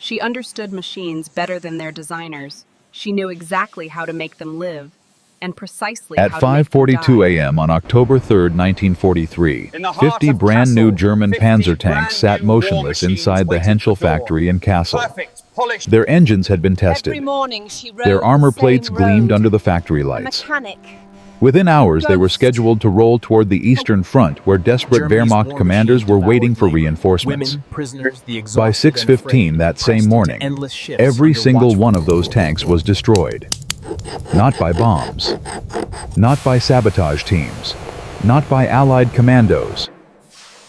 She understood machines better than their designers. She knew exactly how to make them live, and precisely At how to make them 5:42 die. a.m. on October 3, 1943, In the heart 50 of brand-new Kassel, German 50 Panzer tanks sat brand-new war motionless machines inside the waited Henschel at the door. factory in Kassel. Perfect, polished. Their engines had been Every tested. morning she rode Their armor the plates same gleamed road. under the factory A lights. mechanic. Within hours, they were Ghost. scheduled to roll toward the Eastern Front, where desperate Germany's Wehrmacht war commanders machine were waiting devoured for labor, reinforcements. Women, prisoners, the By exhausted and 6:15 afraid, that pressed same into morning, endless shifts every under single watchful one of those control. tanks was destroyed. Not by bombs, not by sabotage teams, not by Allied commandos,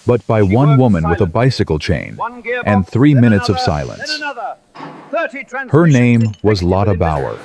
but by one woman with a bicycle chain One gearbox, and 3 then minutes of another, silence. then another. 30 Her name transmissions was infected Lotta with Bauer,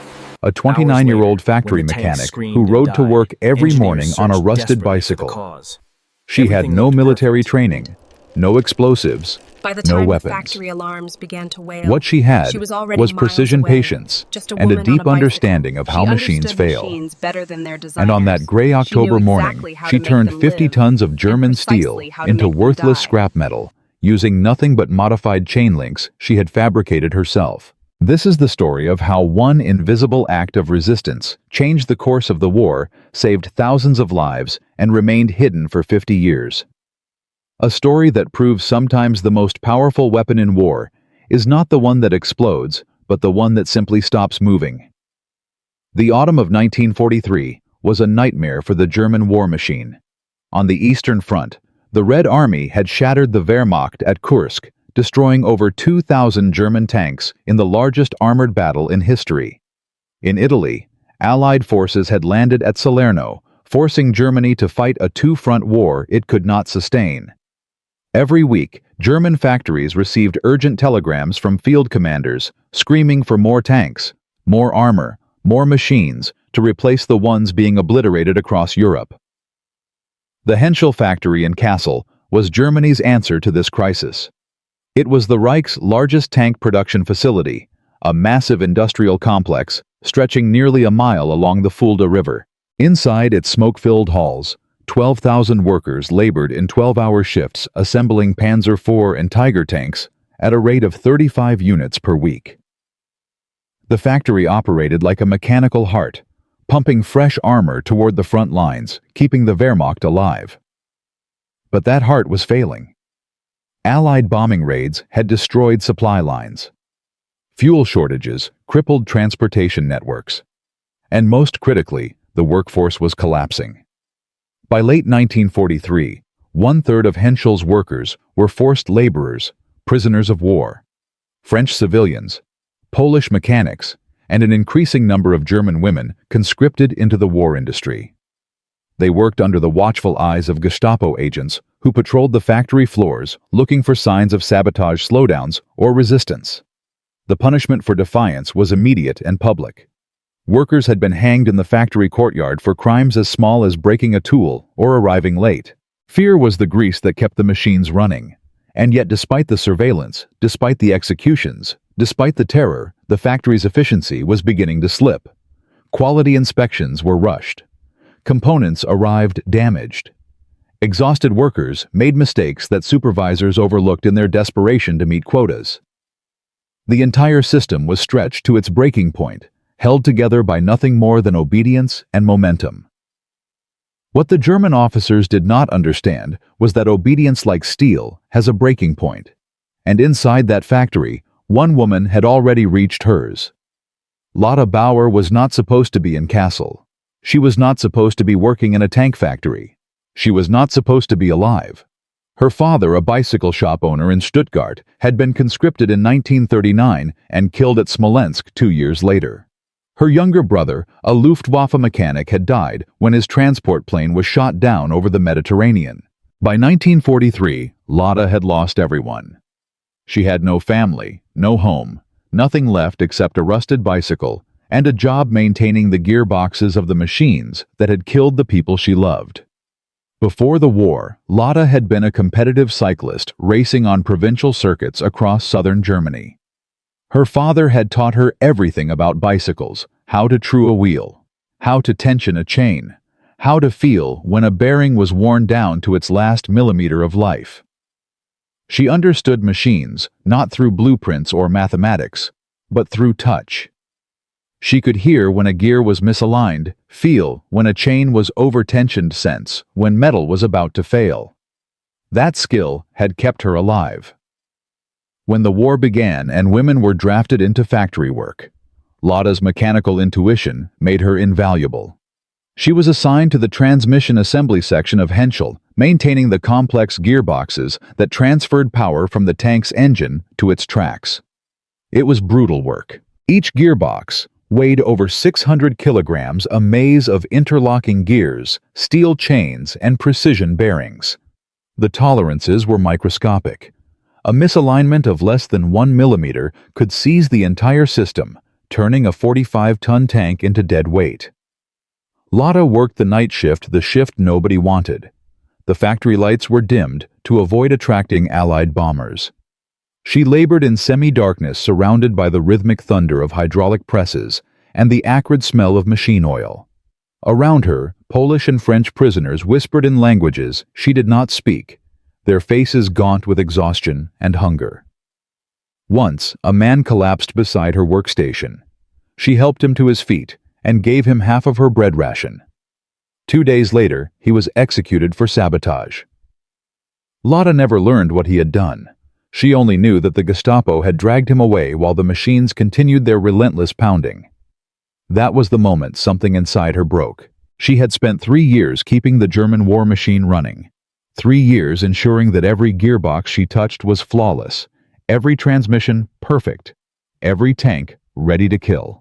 a Hours 29-year-old later, factory when the tanks mechanic screamed who and rode to died, work every engineers morning on a searched rusted desperately for the bicycle. cause. She had Everything no looked military perfect. training, no explosives, By the no time the weapons. factory alarms began to wail, What she had was already was miles precision away. patience Just a and a woman on deep bicycle. understanding of how She machines understood fail. machines better than their designers. And on that gray She October knew morning, exactly how she to make turned them 50 live, tons of and German steel precisely how to into make them worthless die. scrap metal, using nothing but modified chain links she had fabricated herself. This is the story of how one invisible act of resistance changed the course of the war, saved thousands of lives, and remained hidden for 50 years. A story that proves sometimes the most powerful weapon in war is not the one that explodes, but the one that simply stops moving. The autumn of 1943 was a nightmare for the German war machine. On the Eastern Front, the Red Army had shattered the Wehrmacht at Kursk, destroying over 2,000 German tanks in the largest armored battle in history. In Italy, Allied forces had landed at Salerno, forcing Germany to fight a two-front war it could not sustain. Every week, German factories received urgent telegrams from field commanders screaming for more tanks, more armor, more machines to replace the ones being obliterated across Europe. The Henschel factory in Kassel was Germany's answer to this crisis. It was the Reich's largest tank production facility, a massive industrial complex stretching nearly a mile along the Fulda River. Inside its smoke-filled halls, 12,000 workers labored in 12-hour shifts assembling Panzer IV and Tiger tanks at a rate of 35 units per week. The factory operated like a mechanical heart, pumping fresh armor toward the front lines, keeping the Wehrmacht alive. But that heart was failing. Allied bombing raids had destroyed supply lines. Fuel shortages crippled transportation networks. And most critically, the workforce was collapsing. By late 1943, one-third of Henschel's workers were forced laborers, prisoners of war. French civilians, Polish mechanics, and an increasing number of German women conscripted into the war industry. They worked under the watchful eyes of Gestapo agents who patrolled the factory floors looking for signs of sabotage slowdowns or resistance. The punishment for defiance was immediate and public. Workers had been hanged in the factory courtyard for crimes as small as breaking a tool or arriving late. Fear was the grease that kept the machines running. And yet despite the surveillance, despite the executions, despite the terror, the factory's efficiency was beginning to slip. Quality inspections were rushed. Components arrived damaged. Exhausted workers made mistakes that supervisors overlooked in their desperation to meet quotas. The entire system was stretched to its breaking point, held together by nothing more than obedience and momentum. What the German officers did not understand was that obedience, like steel, has a breaking point. And inside that factory, one woman had already reached hers. Lotta Bauer was not supposed to be in Kassel. She was not supposed to be working in a tank factory. She was not supposed to be alive. Her father, a bicycle shop owner in Stuttgart, had been conscripted in 1939 and killed at Smolensk 2 years later. Her younger brother, a Luftwaffe mechanic, had died when his transport plane was shot down over the Mediterranean. By 1943, Lotta had lost everyone. She had no family, no home, nothing left except a rusted bicycle and a job maintaining the gearboxes of the machines that had killed the people she loved. Before the war, Lotta had been a competitive cyclist racing on provincial circuits across southern Germany. Her father had taught her everything about bicycles, how to true a wheel, how to tension a chain, how to feel when a bearing was worn down to its last millimeter of life. She understood machines, not through blueprints or mathematics, but through touch. She could hear when a gear was misaligned, feel when a chain was over-tensioned, sense when metal was about to fail. That skill had kept her alive. When the war began and women were drafted into factory work, Lotta's mechanical intuition made her invaluable. She was assigned to the transmission assembly section of Henschel, maintaining the complex gearboxes that transferred power from the tank's engine to its tracks. It was brutal work. Each gearbox weighed over 600 kilograms, a maze of interlocking gears, steel chains, and precision bearings. The tolerances were microscopic. A misalignment of less than 1 millimeter could seize the entire system, turning a 45-ton tank into dead weight. Lotta worked the night shift, the shift nobody wanted. The factory lights were dimmed to avoid attracting Allied bombers. She labored in semi-darkness, surrounded by the rhythmic thunder of hydraulic presses and the acrid smell of machine oil. Around her, Polish and French prisoners whispered in languages she did not speak, their faces gaunt with exhaustion and hunger. Once, a man collapsed beside her workstation. She helped him to his feet and gave him half of her bread ration. 2 days later, he was executed for sabotage. Lotta never learned what he had done. She only knew that the Gestapo had dragged him away while the machines continued their relentless pounding. That was the moment something inside her broke. She had spent 3 years keeping the German war machine running. 3 years ensuring that every gearbox she touched was flawless, every transmission perfect, every tank ready to kill.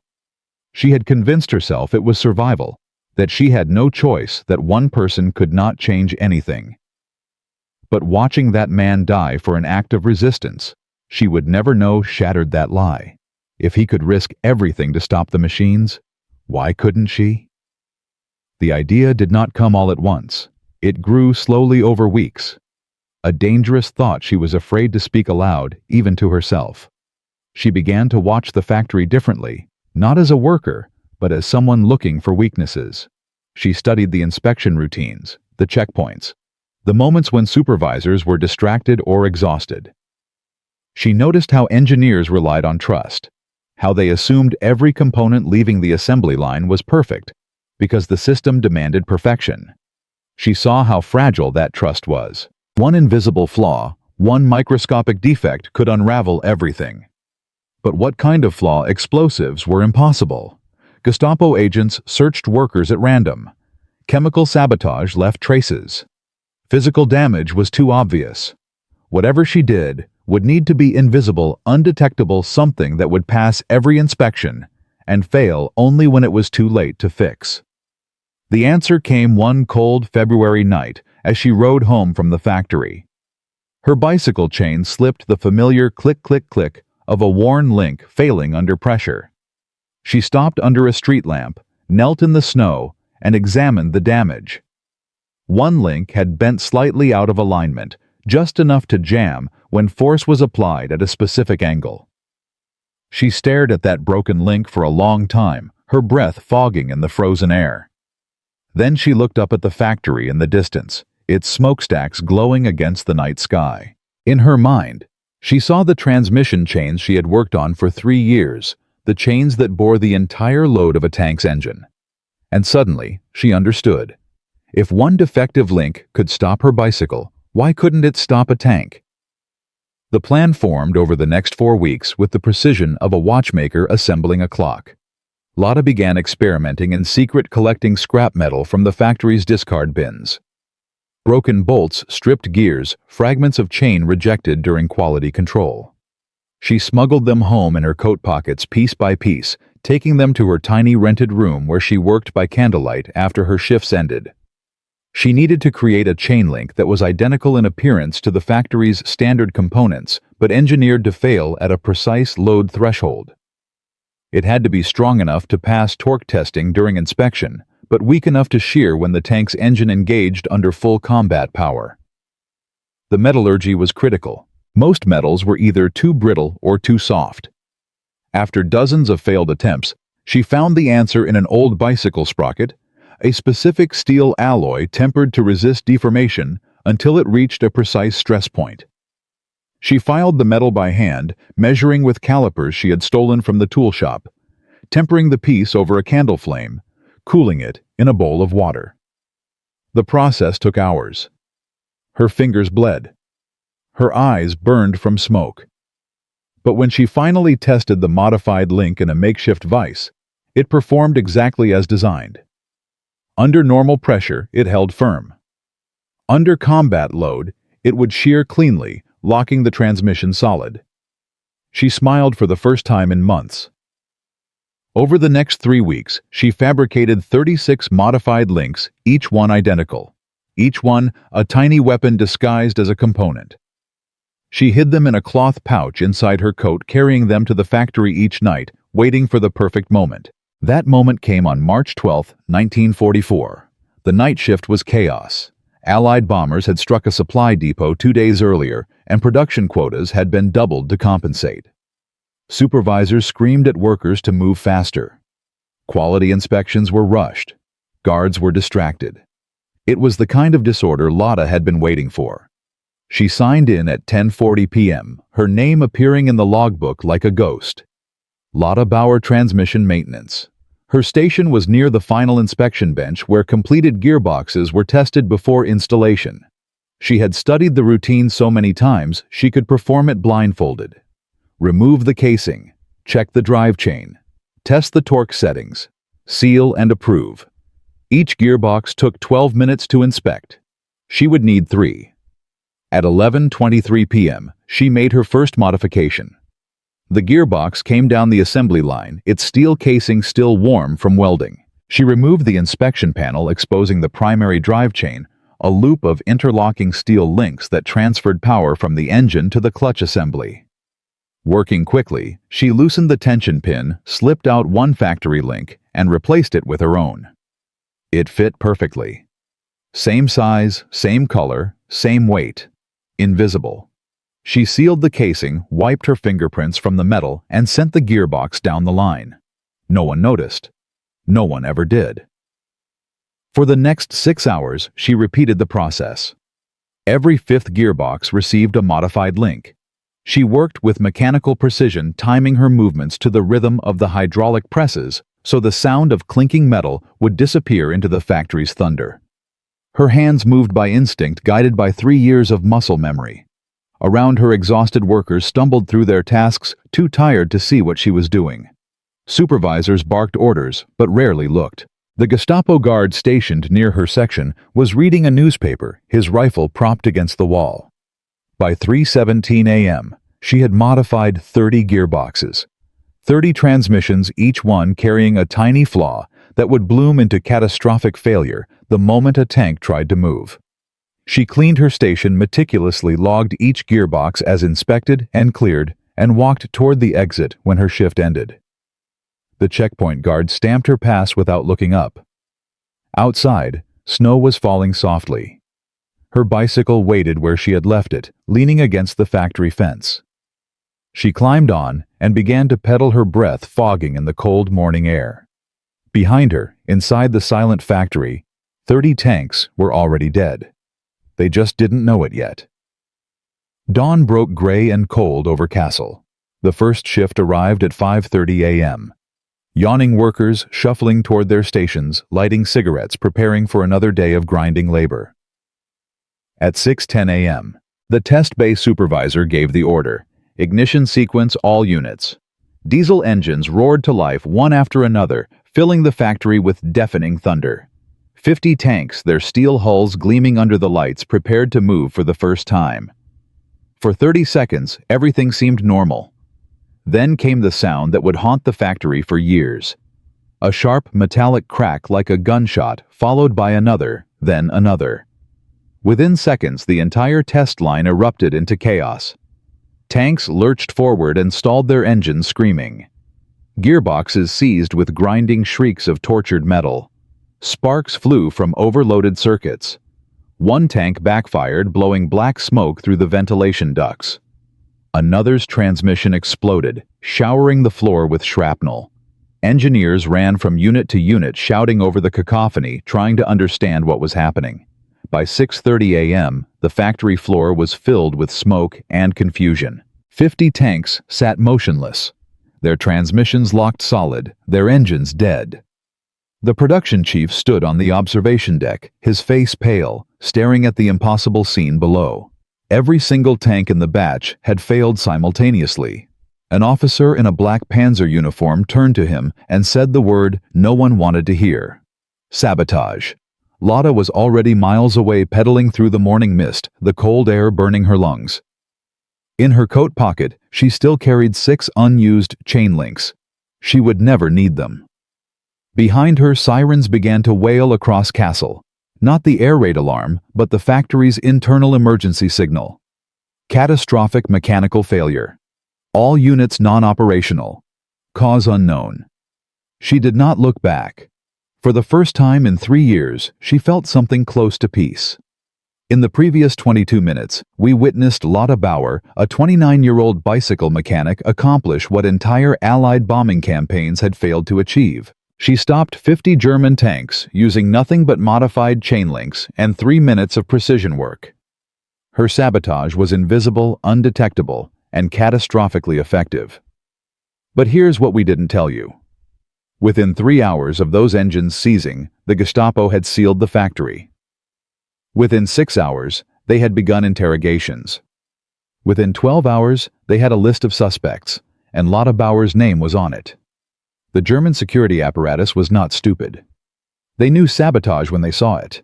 She had convinced herself it was survival, that she had no choice, that one person could not change anything. But watching that man die for an act of resistance, she would never know, shattered that lie. If he could risk everything to stop the machines, why couldn't she? The idea did not come all at once. It grew slowly over weeks. A dangerous thought she was afraid to speak aloud, even to herself. She began to watch the factory differently, not as a worker, but as someone looking for weaknesses. She studied the inspection routines, the checkpoints, the moments when supervisors were distracted or exhausted. She noticed how engineers relied on trust, how they assumed every component leaving the assembly line was perfect, because the system demanded perfection. She saw how fragile that trust was. One invisible flaw, one microscopic defect could unravel everything. But what kind of flaw? Explosives were impossible. Gestapo agents searched workers at random. Chemical sabotage left traces. Physical damage was too obvious. Whatever she did would need to be invisible, undetectable, something that would pass every inspection and fail only when it was too late to fix. The answer came one cold February night as she rode home from the factory. Her bicycle chain slipped, the familiar click-click-click of a worn link failing under pressure. She stopped under a street lamp, knelt in the snow, and examined the damage. One link had bent slightly out of alignment, just enough to jam when force was applied at a specific angle. She stared at that broken link for a long time, her breath fogging in the frozen air. Then she looked up at the factory in the distance, its smokestacks glowing against the night sky. In her mind, she saw the transmission chains she had worked on for 3 years, the chains that bore the entire load of a tank's engine. And suddenly, she understood. If one defective link could stop her bicycle, why couldn't it stop a tank? The plan formed over the next 4 weeks with the precision of a watchmaker assembling a clock. Lotta began experimenting in secret, collecting scrap metal from the factory's discard bins. Broken bolts, stripped gears, fragments of chain rejected during quality control. She smuggled them home in her coat pockets piece by piece, taking them to her tiny rented room where she worked by candlelight after her shifts ended. She needed to create a chain link that was identical in appearance to the factory's standard components, but engineered to fail at a precise load threshold. It had to be strong enough to pass torque testing during inspection, but weak enough to shear when the tank's engine engaged under full combat power. The metallurgy was critical. Most metals were either too brittle or too soft. After dozens of failed attempts, she found the answer in an old bicycle sprocket, a specific steel alloy tempered to resist deformation until it reached a precise stress point. She filed the metal by hand, measuring with calipers she had stolen from the tool shop, tempering the piece over a candle flame, cooling it in a bowl of water. The process took hours. Her fingers bled. Her eyes burned from smoke. But when she finally tested the modified link in a makeshift vise, it performed exactly as designed. Under normal pressure, it held firm. Under combat load, it would shear cleanly, locking the transmission solid. She smiled for the first time in months. Over the next 3 weeks, she fabricated 36 modified links, each one identical. Each one a tiny weapon disguised as a component. She hid them in a cloth pouch inside her coat, carrying them to the factory each night, waiting for the perfect moment. That moment came on March 12, 1944. The night shift was chaos. Allied bombers had struck a supply depot 2 days earlier, and production quotas had been doubled to compensate. Supervisors screamed at workers to move faster. Quality inspections were rushed. Guards were distracted. It was the kind of disorder Lotta had been waiting for. She signed in at 10:40 p.m., her name appearing in the logbook like a ghost. Lotta Bauer Transmission Maintenance. Her station was near the final inspection bench where completed gearboxes were tested before installation. She had studied the routine so many times she could perform it blindfolded. Remove the casing, check the drive chain, test the torque settings, seal and approve. Each gearbox took 12 minutes to inspect. She would need 3. At 11:23 p.m., she made her first modification. The gearbox came down the assembly line, its steel casing still warm from welding. She removed the inspection panel, exposing the primary drive chain, a loop of interlocking steel links that transferred power from the engine to the clutch assembly. Working quickly, she loosened the tension pin, slipped out one factory link, and replaced it with her own. It fit perfectly. Same size, same color, same weight. Invisible. She sealed the casing, wiped her fingerprints from the metal, and sent the gearbox down the line. No one noticed. No one ever did. For the next 6 hours, she repeated the process. Every 5th gearbox received a modified link. She worked with mechanical precision, timing her movements to the rhythm of the hydraulic presses, so the sound of clinking metal would disappear into the factory's thunder. Her hands moved by instinct, guided by 3 years of muscle memory. Around her, exhausted workers stumbled through their tasks, too tired to see what she was doing. Supervisors barked orders, but rarely looked. The Gestapo guard stationed near her section was reading a newspaper, his rifle propped against the wall. By 3:17 a.m., she had modified 30 gearboxes. 30 transmissions, each one carrying a tiny flaw that would bloom into catastrophic failure the moment a tank tried to move. She cleaned her station, meticulously logged each gearbox as inspected and cleared, and walked toward the exit when her shift ended. The checkpoint guard stamped her pass without looking up. Outside, snow was falling softly. Her bicycle waited where she had left it, leaning against the factory fence. She climbed on and began to pedal, her breath fogging in the cold morning air. Behind her, inside the silent factory, 30 tanks were already dead. They just didn't know it yet. Dawn broke gray and cold over Kassel. The first shift arrived at 5:30 a.m. Yawning workers shuffling toward their stations, lighting cigarettes, preparing for another day of grinding labor. At 6:10 a.m., the test bay supervisor gave the order. Ignition sequence all units. Diesel engines roared to life one after another, filling the factory with deafening thunder. 50 tanks, their steel hulls gleaming under the lights, prepared to move for the first time. For 30 seconds, everything seemed normal. Then came the sound that would haunt the factory for years. A sharp metallic crack like a gunshot, followed by another, then another. Within seconds, the entire test line erupted into chaos. Tanks lurched forward and stalled their engines, screaming. Gearboxes seized with grinding shrieks of tortured metal. Sparks flew from overloaded circuits. One tank backfired, blowing black smoke through the ventilation ducts. Another's transmission exploded, showering the floor with shrapnel. Engineers ran from unit to unit, shouting over the cacophony, trying to understand what was happening. By 6:30 a.m., the factory floor was filled with smoke and confusion. 50 tanks sat motionless, their transmissions locked solid, their engines dead. The production chief stood on the observation deck, his face pale, staring at the impossible scene below. Every single tank in the batch had failed simultaneously. An officer in a black Panzer uniform turned to him and said the word no one wanted to hear. Sabotage. Lotta was already miles away, pedaling through the morning mist, the cold air burning her lungs. In her coat pocket, she still carried 6 unused chain links. She would never need them. Behind her, sirens began to wail across Kassel. Not the air raid alarm, but the factory's internal emergency signal. Catastrophic mechanical failure. All units non-operational. Cause unknown. She did not look back. For the first time in 3 years, she felt something close to peace. In the previous 22 minutes, we witnessed Lotta Bauer, a 29-year-old bicycle mechanic, accomplish what entire Allied bombing campaigns had failed to achieve. She stopped 50 German tanks using nothing but modified chain links and 3 minutes of precision work. Her sabotage was invisible, undetectable, and catastrophically effective. But here's what we didn't tell you. Within 3 hours of those engines seizing, the Gestapo had sealed the factory. Within 6 hours, they had begun interrogations. Within 12 hours, they had a list of suspects, and Lotta Bauer's name was on it. The German security apparatus was not stupid. They knew sabotage when they saw it.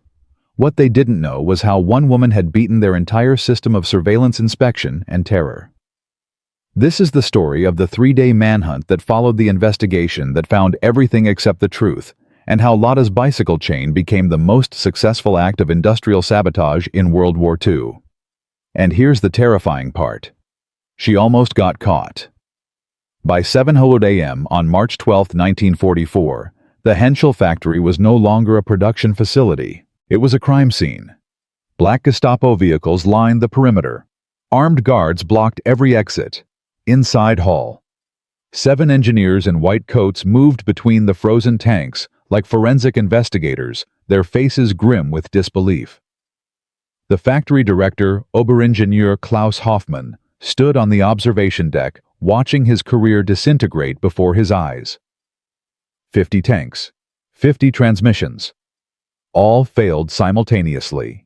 What they didn't know was how one woman had beaten their entire system of surveillance, inspection, and terror. This is the story of the 3-day manhunt that followed the investigation that found everything except the truth, and how Lotta's bicycle chain became the most successful act of industrial sabotage in World War II. And here's the terrifying part. She almost got caught. By 7:00 a.m. on March 12, 1944, the Henschel factory was no longer a production facility. It was a crime scene. Black Gestapo vehicles lined the perimeter. Armed guards blocked every exit. Inside hall. 7 engineers in white coats moved between the frozen tanks like forensic investigators, their faces grim with disbelief. The factory director, Oberingenieur Klaus Hoffmann, stood on the observation deck, watching his career disintegrate before his eyes. 50 tanks, 50 transmissions. All failed simultaneously.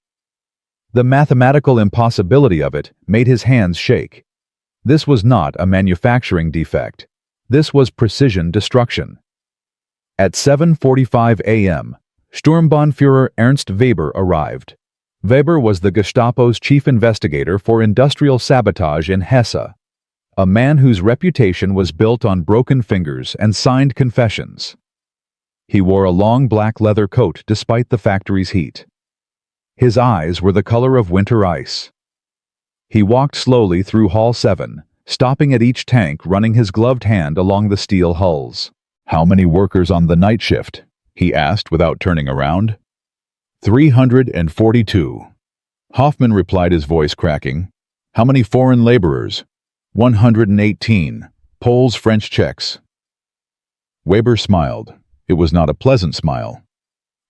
The mathematical impossibility of it made his hands shake. This was not a manufacturing defect. This was precision destruction. At 7:45 a.m., Sturmbannführer Ernst Weber arrived. Weber was the Gestapo's chief investigator for industrial sabotage in Hesse, a man whose reputation was built on broken fingers and signed confessions. He wore a long black leather coat despite the factory's heat. His eyes were the color of winter ice. He walked slowly through Hall 7, stopping at each tank, running his gloved hand along the steel hulls. "How many workers on the night shift?" he asked without turning around. 342. Hoffman replied, his voice cracking. "How many foreign laborers?" 118. Poles, French, Czechs. Weber smiled. It was not a pleasant smile.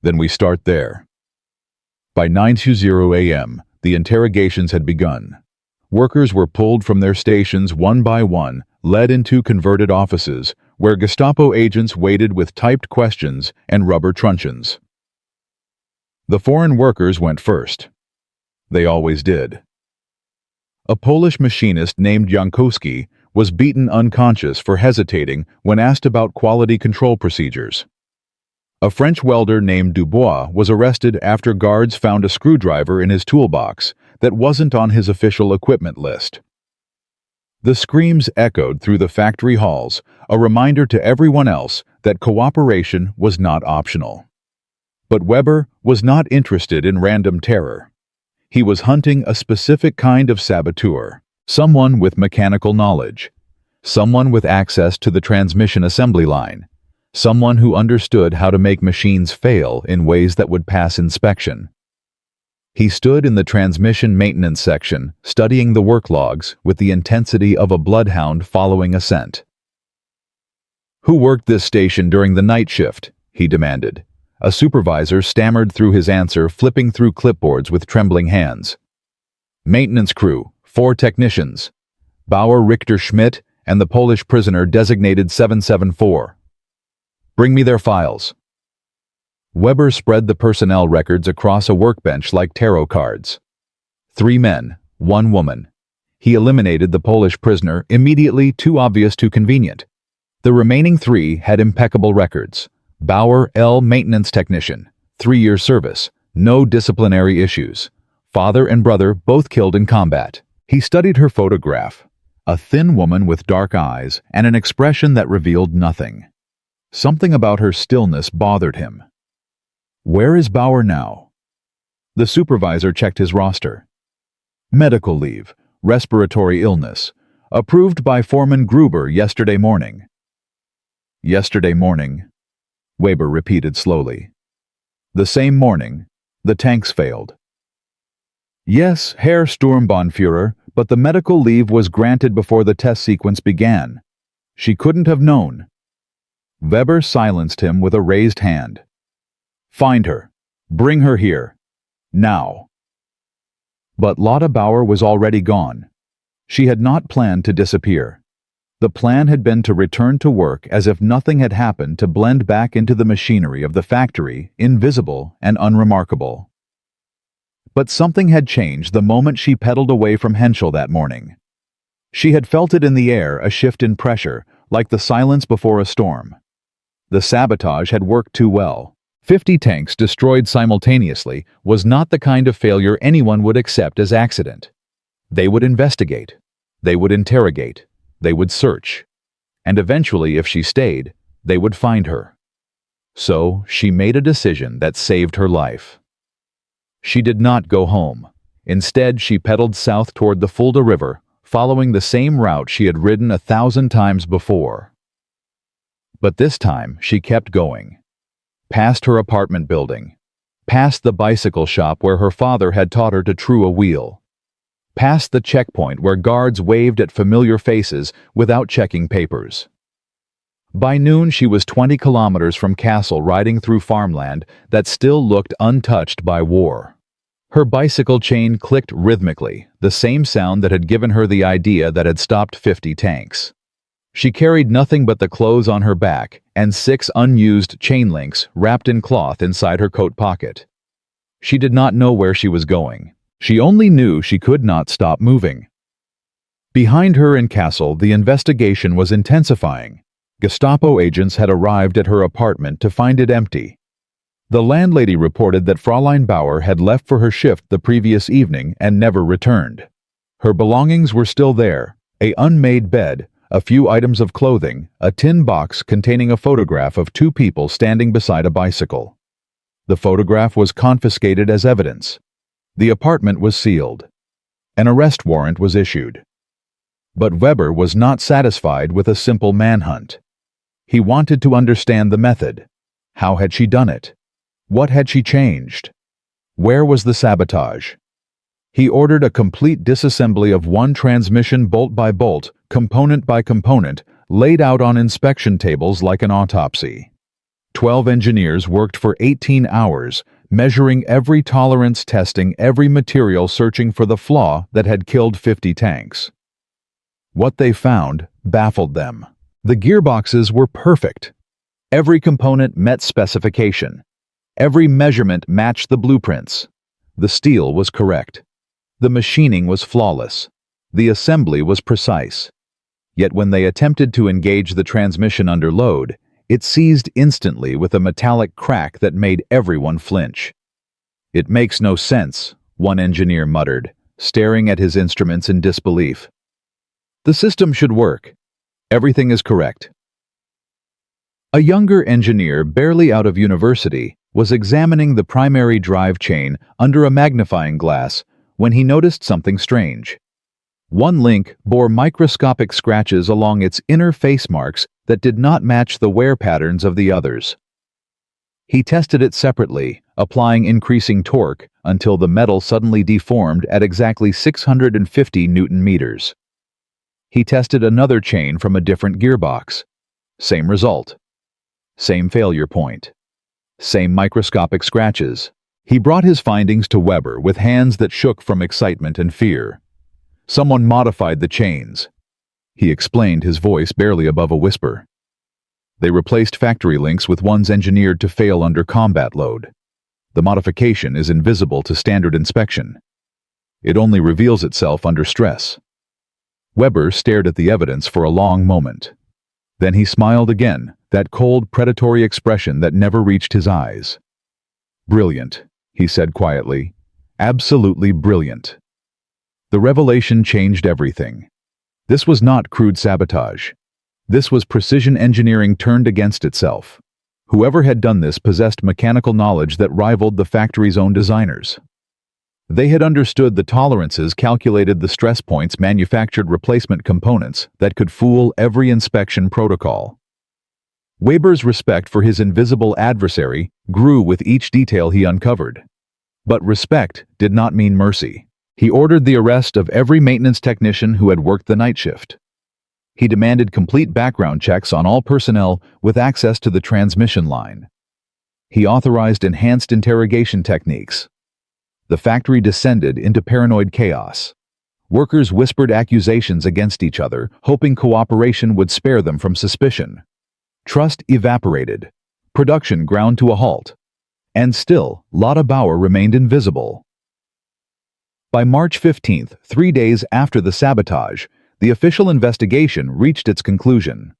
"Then we start there." By 9:20 a.m., the interrogations had begun. Workers were pulled from their stations one by one, led into converted offices, where Gestapo agents waited with typed questions and rubber truncheons. The foreign workers went first. They always did. A Polish machinist named Jankowski was beaten unconscious for hesitating when asked about quality control procedures. A French welder named Dubois was arrested after guards found a screwdriver in his toolbox that wasn't on his official equipment list. The screams echoed through the factory halls, a reminder to everyone else that cooperation was not optional. But Weber was not interested in random terror. He was hunting a specific kind of saboteur, someone with mechanical knowledge, someone with access to the transmission assembly line, someone who understood how to make machines fail in ways that would pass inspection. He stood in the transmission maintenance section, studying the work logs with the intensity of a bloodhound following a scent. "Who worked this station during the night shift?" he demanded. A supervisor stammered through his answer, flipping through clipboards with trembling hands. Maintenance crew, 4 technicians. Bauer, Richter, Schmidt, and the Polish prisoner designated 774. Bring me their files. Weber spread the personnel records across a workbench like tarot cards. 3 men, 1 woman. He eliminated the Polish prisoner immediately, too obvious, too convenient. The remaining 3 had impeccable records. Bauer, L. maintenance technician, 3-year service, no disciplinary issues. Father and brother both killed in combat. He studied her photograph. A thin woman with dark eyes and an expression that revealed nothing. Something about her stillness bothered him. Where is Bauer now? The supervisor checked his roster. Medical leave, respiratory illness, approved by Foreman Gruber yesterday morning. Yesterday morning, Weber repeated slowly. The same morning, the tanks failed. Yes, Herr Sturmbannführer, but the medical leave was granted before the test sequence began. She couldn't have known. Weber silenced him with a raised hand. Find her. Bring her here. Now. But Lotta Bauer was already gone. She had not planned to disappear. The plan had been to return to work as if nothing had happened, to blend back into the machinery of the factory, invisible and unremarkable. But something had changed the moment she pedaled away from Henschel that morning. She had felt it in the air, a shift in pressure, like the silence before a storm. The sabotage had worked too well. 50 tanks destroyed simultaneously was not the kind of failure anyone would accept as accident. They would investigate. They would interrogate. They would search. And eventually, if she stayed, they would find her. So she made a decision that saved her life. She did not go home. Instead, she pedaled south toward the Fulda River, following the same route she had ridden 1,000 times before. But this time, she kept going. Past her apartment building. Past the bicycle shop where her father had taught her to true a wheel. Past the checkpoint where guards waved at familiar faces without checking papers. By noon, she was 20 kilometers from Kassel, riding through farmland that still looked untouched by war. Her bicycle chain clicked rhythmically, the same sound that had given her the idea that had stopped 50 tanks. She carried nothing but the clothes on her back and 6 unused chain links wrapped in cloth inside her coat pocket. She did not know where she was going. She only knew she could not stop moving. Behind her in Kassel, the investigation was intensifying. Gestapo agents had arrived at her apartment to find it empty. The landlady reported that Fräulein Bauer had left for her shift the previous evening and never returned. Her belongings were still there: an unmade bed, a few items of clothing, a tin box containing a photograph of 2 people standing beside a bicycle. The photograph was confiscated as evidence. The apartment was sealed. An arrest warrant was issued. But Weber was not satisfied with a simple manhunt. He wanted to understand the method. How had she done it? What had she changed? Where was the sabotage? He ordered a complete disassembly of one transmission, bolt by bolt, component by component, laid out on inspection tables like an autopsy. 12 engineers worked for 18 hours, measuring every tolerance, testing every material, searching for the flaw that had killed 50 tanks. What they found baffled them. The gearboxes were perfect. Every component met specification. Every measurement matched the blueprints. The steel was correct. The machining was flawless. The assembly was precise. Yet when they attempted to engage the transmission under load, it seized instantly with a metallic crack that made everyone flinch. "It makes no sense," one engineer muttered, staring at his instruments in disbelief. "The system should work. Everything is correct." A younger engineer, barely out of university, was examining the primary drive chain under a magnifying glass when he noticed something strange. One link bore microscopic scratches along its inner face marks that did not match the wear patterns of the others. He tested it separately, applying increasing torque until the metal suddenly deformed at exactly 650 Newton meters. He tested another chain from a different gearbox. Same result. Same failure point. Same microscopic scratches. He brought his findings to Weber with hands that shook from excitement and fear. Someone modified the chains. He explained, his voice barely above a whisper. They replaced factory links with ones engineered to fail under combat load. The modification is invisible to standard inspection. It only reveals itself under stress. Weber stared at the evidence for a long moment. Then he smiled again, that cold, predatory expression that never reached his eyes. "Brilliant," he said quietly. "Absolutely brilliant." The revelation changed everything. This was not crude sabotage. This was precision engineering turned against itself. Whoever had done this possessed mechanical knowledge that rivaled the factory's own designers. They had understood the tolerances, calculated the stress points, manufactured replacement components that could fool every inspection protocol. Weber's respect for his invisible adversary grew with each detail he uncovered. But respect did not mean mercy. He ordered the arrest of every maintenance technician who had worked the night shift. He demanded complete background checks on all personnel with access to the transmission line. He authorized enhanced interrogation techniques. The factory descended into paranoid chaos. Workers whispered accusations against each other, hoping cooperation would spare them from suspicion. Trust evaporated. Production ground to a halt. And still, Lotta Bauer remained invisible. By March 15th, 3 days after the sabotage, the official investigation reached its conclusion.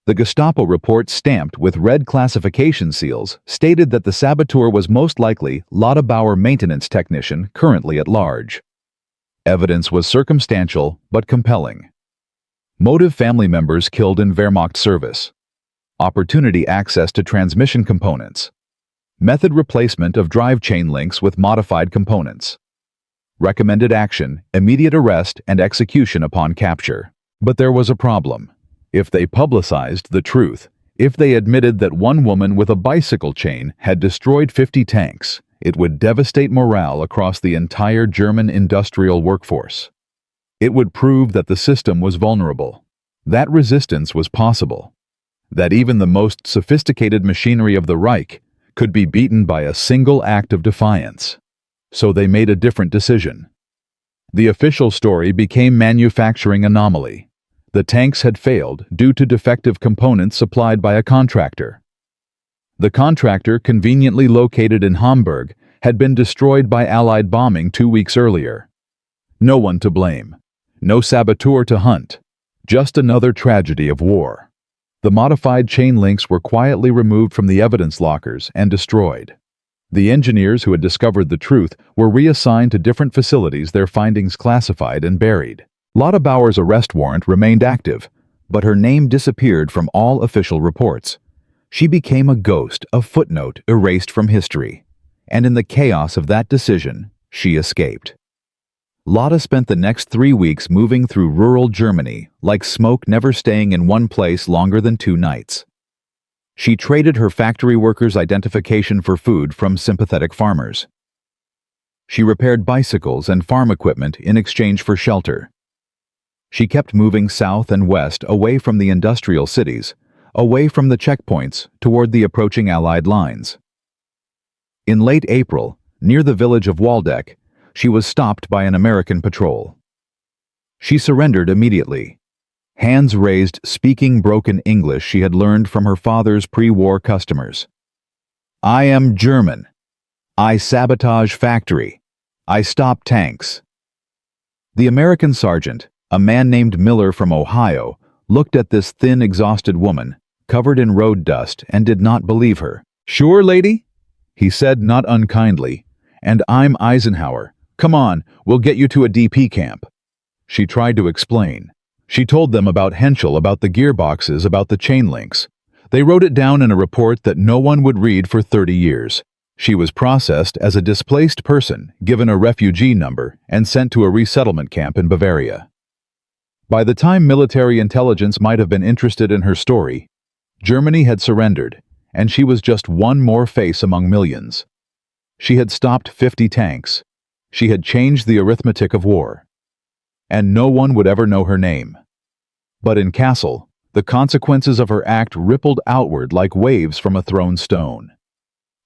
The Gestapo report, stamped with red classification seals, stated that the saboteur was most likely Lotta Bauer, maintenance technician currently at large. Evidence was circumstantial but compelling. Motive: family members killed in Wehrmacht service. Opportunity: access to transmission components. Method: replacement of drive chain links with modified components. Recommended action: immediate arrest and execution upon capture. But there was a problem. If they publicized the truth, if they admitted that one woman with a bicycle chain had destroyed 50 tanks, it would devastate morale across the entire German industrial workforce. It would prove that the system was vulnerable, that resistance was possible, that even the most sophisticated machinery of the Reich could be beaten by a single act of defiance. So they made a different decision. The official story became manufacturing anomaly. The tanks had failed due to defective components supplied by a contractor. The contractor, conveniently located in Hamburg, had been destroyed by Allied bombing 2 weeks earlier. No one to blame. No saboteur to hunt. Just another tragedy of war. The modified chain links were quietly removed from the evidence lockers and destroyed. The engineers who had discovered the truth were reassigned to different facilities, their findings classified and buried. Lotta Bauer's arrest warrant remained active, but her name disappeared from all official reports. She became a ghost, a footnote erased from history. And in the chaos of that decision, she escaped. Lotta spent the next 3 weeks moving through rural Germany, like smoke never staying in one place longer than 2 nights. She traded her factory workers' identification for food from sympathetic farmers. She repaired bicycles and farm equipment in exchange for shelter. She kept moving south and west, away from the industrial cities, away from the checkpoints, toward the approaching Allied lines. In late April, near the village of Waldeck, she was stopped by an American patrol. She surrendered immediately. Hands raised, speaking broken English she had learned from her father's pre-war customers. "I am German. I sabotage factory. I stop tanks." The American sergeant, a man named Miller from Ohio, looked at this thin, exhausted woman, covered in road dust, and did not believe her. "Sure, lady?" he said, not unkindly. "And I'm Eisenhower. Come on, we'll get you to a DP camp." She tried to explain. She told them about Henschel, about the gearboxes, about the chain links. They wrote it down in a report that no one would read for 30 years. She was processed as a displaced person, given a refugee number, and sent to a resettlement camp in Bavaria. By the time military intelligence might have been interested in her story, Germany had surrendered, and she was just one more face among millions. She had stopped 50 tanks. She had changed the arithmetic of war. And no one would ever know her name. But in Kassel, the consequences of her act rippled outward like waves from a thrown stone.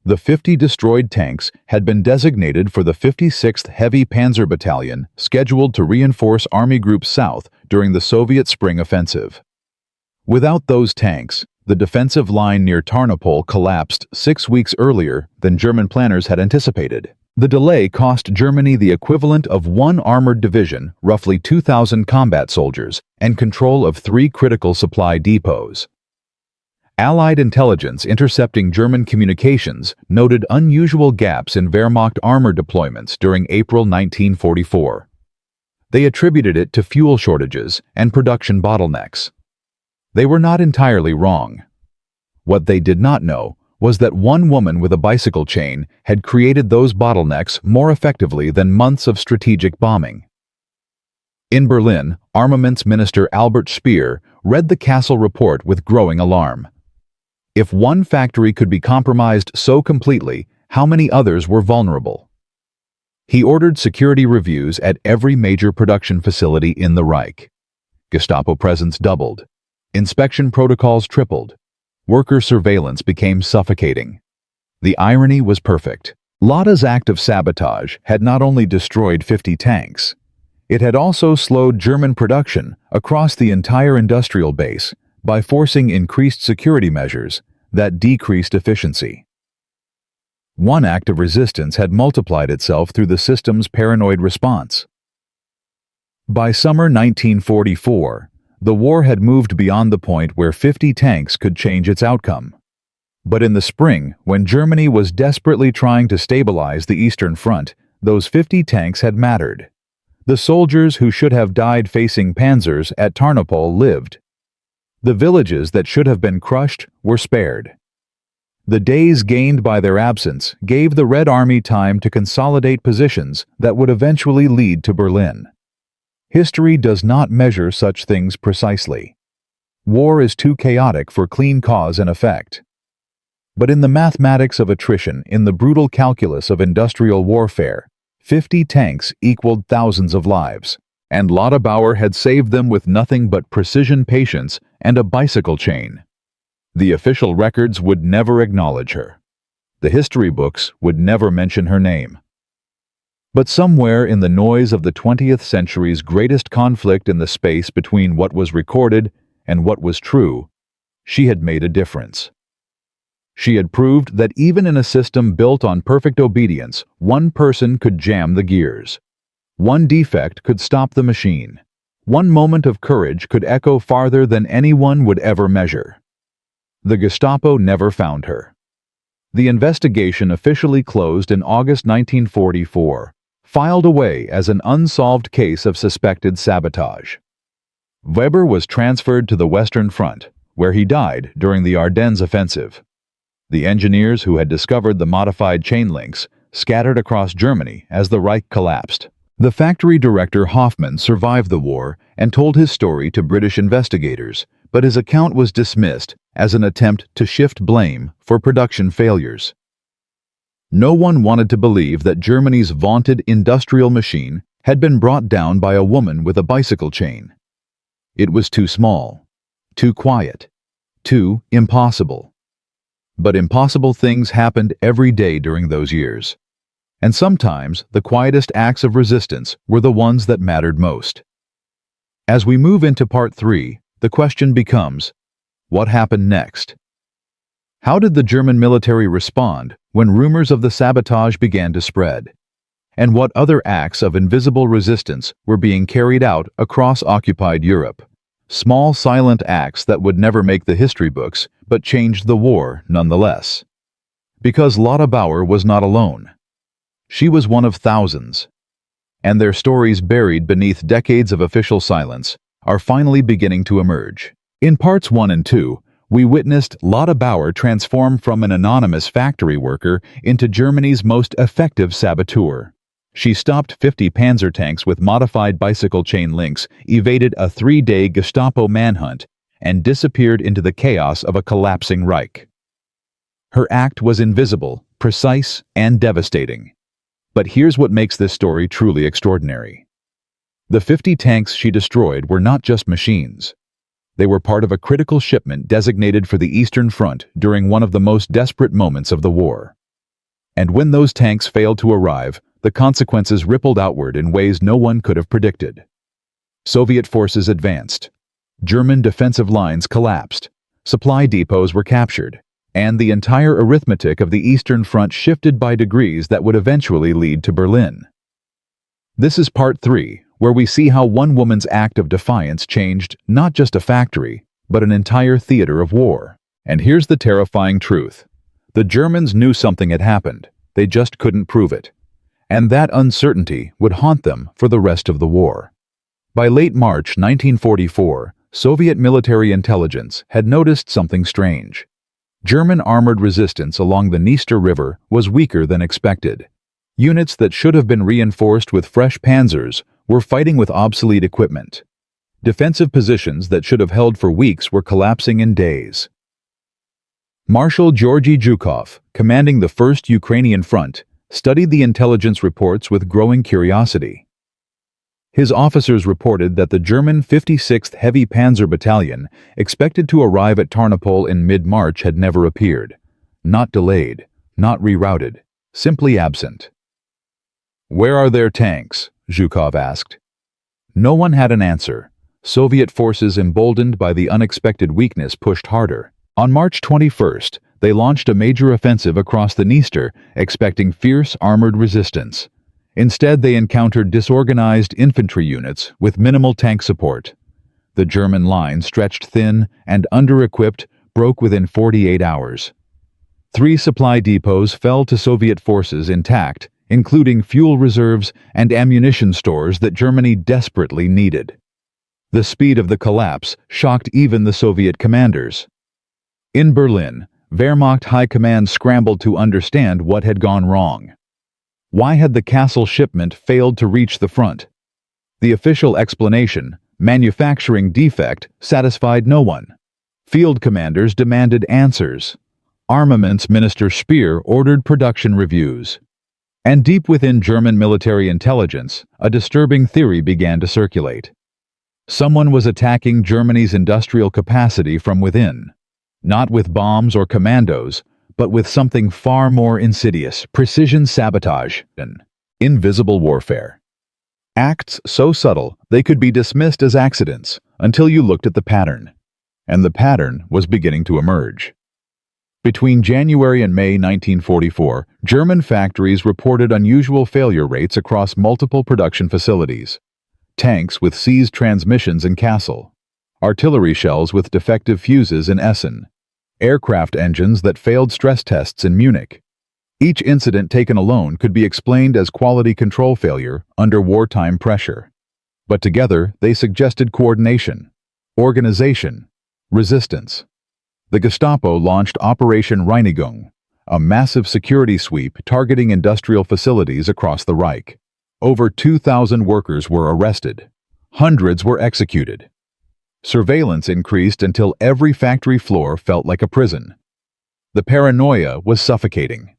The 50 destroyed tanks had been designated for the 56th Heavy Panzer Battalion, scheduled to reinforce Army Group South during the Soviet Spring Offensive. Without those tanks, the defensive line near Tarnopol collapsed 6 weeks earlier than German planners had anticipated. The delay cost Germany the equivalent of one armored division, roughly 2,000 combat soldiers, and control of 3 critical supply depots. Allied intelligence intercepting German communications noted unusual gaps in Wehrmacht armor deployments during April 1944. They attributed it to fuel shortages and production bottlenecks. They were not entirely wrong. What they did not know was that one woman with a bicycle chain had created those bottlenecks more effectively than months of strategic bombing. In Berlin, Armaments Minister Albert Speer read the Kassel report with growing alarm. If one factory could be compromised so completely, how many others were vulnerable? He ordered security reviews at every major production facility in the Reich. Gestapo presence doubled. Inspection protocols tripled. Worker surveillance became suffocating. The irony was perfect. Lotta's act of sabotage had not only destroyed 50 tanks, it had also slowed German production across the entire industrial base by forcing increased security measures that decreased efficiency. One act of resistance had multiplied itself through the system's paranoid response. By summer 1944, the war had moved beyond the point where 50 tanks could change its outcome. But in the spring, when Germany was desperately trying to stabilize the Eastern Front, those 50 tanks had mattered. The soldiers who should have died facing panzers at Tarnopol lived. The villages that should have been crushed were spared. The days gained by their absence gave the Red Army time to consolidate positions that would eventually lead to Berlin. History does not measure such things precisely. War is too chaotic for clean cause and effect. But in the mathematics of attrition, in the brutal calculus of industrial warfare, 50 tanks equaled thousands of lives, and Lotta Bauer had saved them with nothing but precision patience and a bicycle chain. The official records would never acknowledge her. The history books would never mention her name. But somewhere in the noise of the 20th century's greatest conflict in the space between what was recorded and what was true, she had made a difference. She had proved that even in a system built on perfect obedience, one person could jam the gears. One defect could stop the machine. One moment of courage could echo farther than anyone would ever measure. The Gestapo never found her. The investigation officially closed in August 1944, filed away as an unsolved case of suspected sabotage. Weber was transferred to the Western Front, where he died during the Ardennes offensive. The engineers who had discovered the modified chain links scattered across Germany as the Reich collapsed. The factory director Hoffmann survived the war and told his story to British investigators, but his account was dismissed as an attempt to shift blame for production failures. No one wanted to believe that Germany's vaunted industrial machine had been brought down by a woman with a bicycle chain. It was too small, too quiet, too impossible. But impossible things happened every day during those years. And sometimes the quietest acts of resistance were the ones that mattered most. As we move into Part 3, the question becomes, what happened next? How did the German military respond when rumors of the sabotage began to spread? And what other acts of invisible resistance were being carried out across occupied Europe? Small silent acts that would never make the history books, but changed the war nonetheless. Because Lotta Bauer was not alone. She was one of thousands. And their stories buried beneath decades of official silence are finally beginning to emerge. In Parts 1 and 2, we witnessed Lotta Bauer transform from an anonymous factory worker into Germany's most effective saboteur. She stopped 50 panzer tanks with modified bicycle chain links, evaded a 3-day Gestapo manhunt, and disappeared into the chaos of a collapsing Reich. Her act was invisible, precise, and devastating. But here's what makes this story truly extraordinary. The 50 tanks she destroyed were not just machines. They were part of a critical shipment designated for the Eastern Front during one of the most desperate moments of the war. And when those tanks failed to arrive, the consequences rippled outward in ways no one could have predicted. Soviet forces advanced. German defensive lines collapsed. Supply depots were captured. And the entire arithmetic of the Eastern Front shifted by degrees that would eventually lead to Berlin. This is part 3, where we see how one woman's act of defiance changed not just a factory, but an entire theater of war. And here's the terrifying truth. The Germans knew something had happened. They just couldn't prove it. And that uncertainty would haunt them for the rest of the war. By late March 1944, Soviet military intelligence had noticed something strange. German armored resistance along the Dniester River was weaker than expected. Units that should have been reinforced with fresh panzers were fighting with obsolete equipment. Defensive positions that should have held for weeks were collapsing in days. Marshal Georgy Zhukov, commanding the 1st Ukrainian Front, studied the intelligence reports with growing curiosity. His officers reported that the German 56th Heavy Panzer Battalion, expected to arrive at Tarnopol in mid-March, had never appeared. Not delayed, not rerouted, simply absent. "Where are their tanks?" Zhukov asked. No one had an answer. Soviet forces, emboldened by the unexpected weakness, pushed harder. On March 21st, they launched a major offensive across the Dniester, expecting fierce armored resistance. Instead, they encountered disorganized infantry units with minimal tank support. The German line, stretched thin and under-equipped, broke within 48 hours. 3 supply depots fell to Soviet forces intact, including fuel reserves and ammunition stores that Germany desperately needed. The speed of the collapse shocked even the Soviet commanders. In Berlin, Wehrmacht High Command scrambled to understand what had gone wrong. Why had the Kassel shipment failed to reach the front? The official explanation, manufacturing defect, satisfied no one. Field commanders demanded answers. Armaments Minister Speer ordered production reviews. And deep within German military intelligence, a disturbing theory began to circulate. Someone was attacking Germany's industrial capacity from within. Not with bombs or commandos, but with something far more insidious: precision sabotage and invisible warfare. Acts so subtle they could be dismissed as accidents until you looked at the pattern. And the pattern was beginning to emerge. Between January and May 1944, German factories reported unusual failure rates across multiple production facilities. Tanks with seized transmissions in Kassel. Artillery shells with defective fuses in Essen. Aircraft engines that failed stress tests in Munich. Each incident taken alone could be explained as quality control failure under wartime pressure. But together, they suggested coordination, organization, resistance. The Gestapo launched Operation Reinigung, a massive security sweep targeting industrial facilities across the Reich. Over 2,000 workers were arrested. Hundreds were executed. Surveillance increased until every factory floor felt like a prison. The paranoia was suffocating.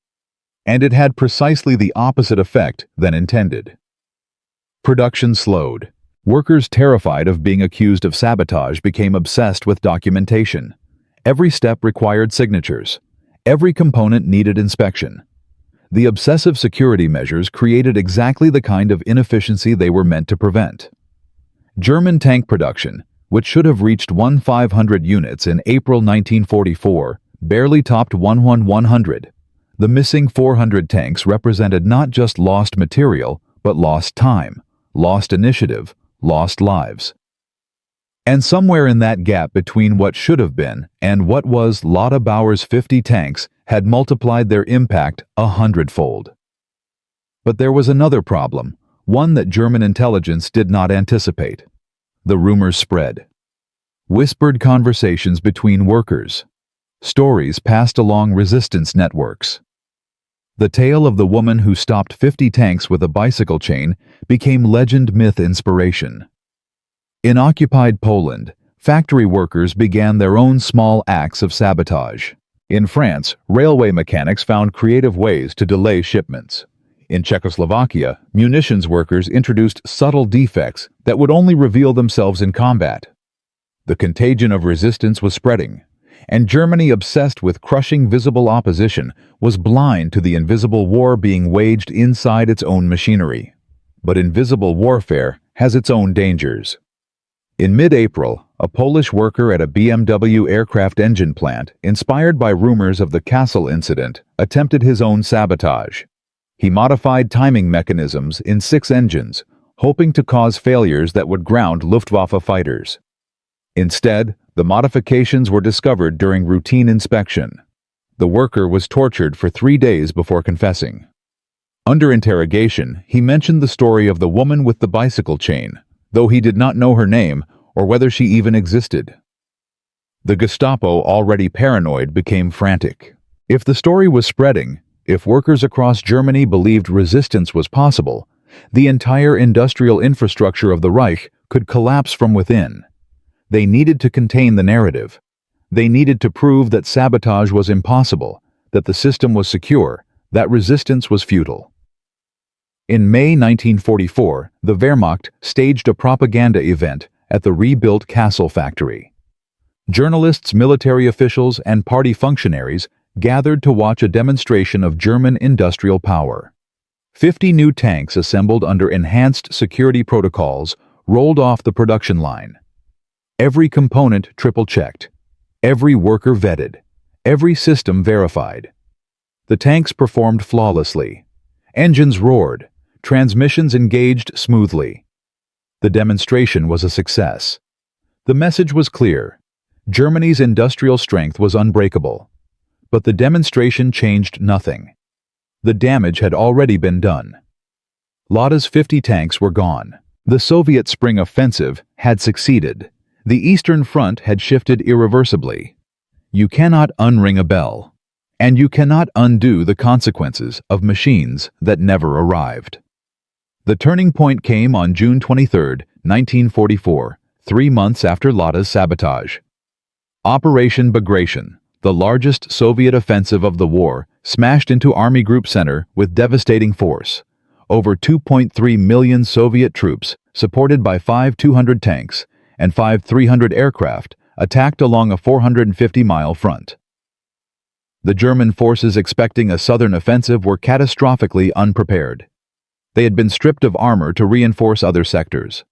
And it had precisely the opposite effect than intended. Production slowed. Workers, terrified of being accused of sabotage, became obsessed with documentation. Every step required signatures. Every component needed inspection. The obsessive security measures created exactly the kind of inefficiency they were meant to prevent. German tank production, which should have reached 1,500 units in April 1944, barely topped 1,100. The missing 400 tanks represented not just lost material, but lost time, lost initiative, lost lives. And somewhere in that gap between what should have been and what was, Lotta Bauer's 50 tanks had multiplied their impact 100-fold. But there was another problem, one that German intelligence did not anticipate. The rumors spread. Whispered conversations between workers. Stories passed along resistance networks. The tale of the woman who stopped 50 tanks with a bicycle chain became legend myth inspiration. In occupied Poland, factory workers began their own small acts of sabotage. In France, railway mechanics found creative ways to delay shipments. In Czechoslovakia, munitions workers introduced subtle defects that would only reveal themselves in combat. The contagion of resistance was spreading, And Germany, obsessed with crushing visible opposition, was blind to the invisible war being waged inside its own machinery. But invisible warfare has its own dangers. In mid-April, a Polish worker at a BMW aircraft engine plant, inspired by rumors of the Kassel incident, attempted his own sabotage. He modified timing mechanisms in 6 engines, hoping to cause failures that would ground Luftwaffe fighters. Instead, the modifications were discovered during routine inspection. The worker was tortured for 3 days before confessing. Under interrogation, he mentioned the story of the woman with the bicycle chain, though he did not know her name or whether she even existed. The Gestapo, already paranoid, became frantic. If the story was spreading, if workers across Germany believed resistance was possible, the entire industrial infrastructure of the Reich could collapse from within. They needed to contain the narrative. They needed to prove that sabotage was impossible, that the system was secure, that resistance was futile. In May 1944, the Wehrmacht staged a propaganda event at the rebuilt Kassel factory. Journalists, military officials, and party functionaries gathered to watch a demonstration of German industrial power. 50 new tanks assembled under enhanced security protocols rolled off the production line. Every component triple-checked, every worker vetted, every system verified. The tanks performed flawlessly. Engines roared, transmissions engaged smoothly. The demonstration was a success. The message was clear. Germany's industrial strength was unbreakable. But the demonstration changed nothing. The damage had already been done. Lotta's 50 tanks were gone. The Soviet spring offensive had succeeded. The Eastern Front had shifted irreversibly. You cannot unring a bell, and you cannot undo the consequences of machines that never arrived. The turning point came on June 23, 1944, 3 months after Lotta's sabotage. Operation Bagration, the largest Soviet offensive of the war, smashed into Army Group Center with devastating force. Over 2.3 million Soviet troops, supported by 5 200 tanks and 5 300 aircraft, attacked along a 450-mile front. The German forces expecting a southern offensive were catastrophically unprepared. They had been stripped of armor to reinforce other sectors.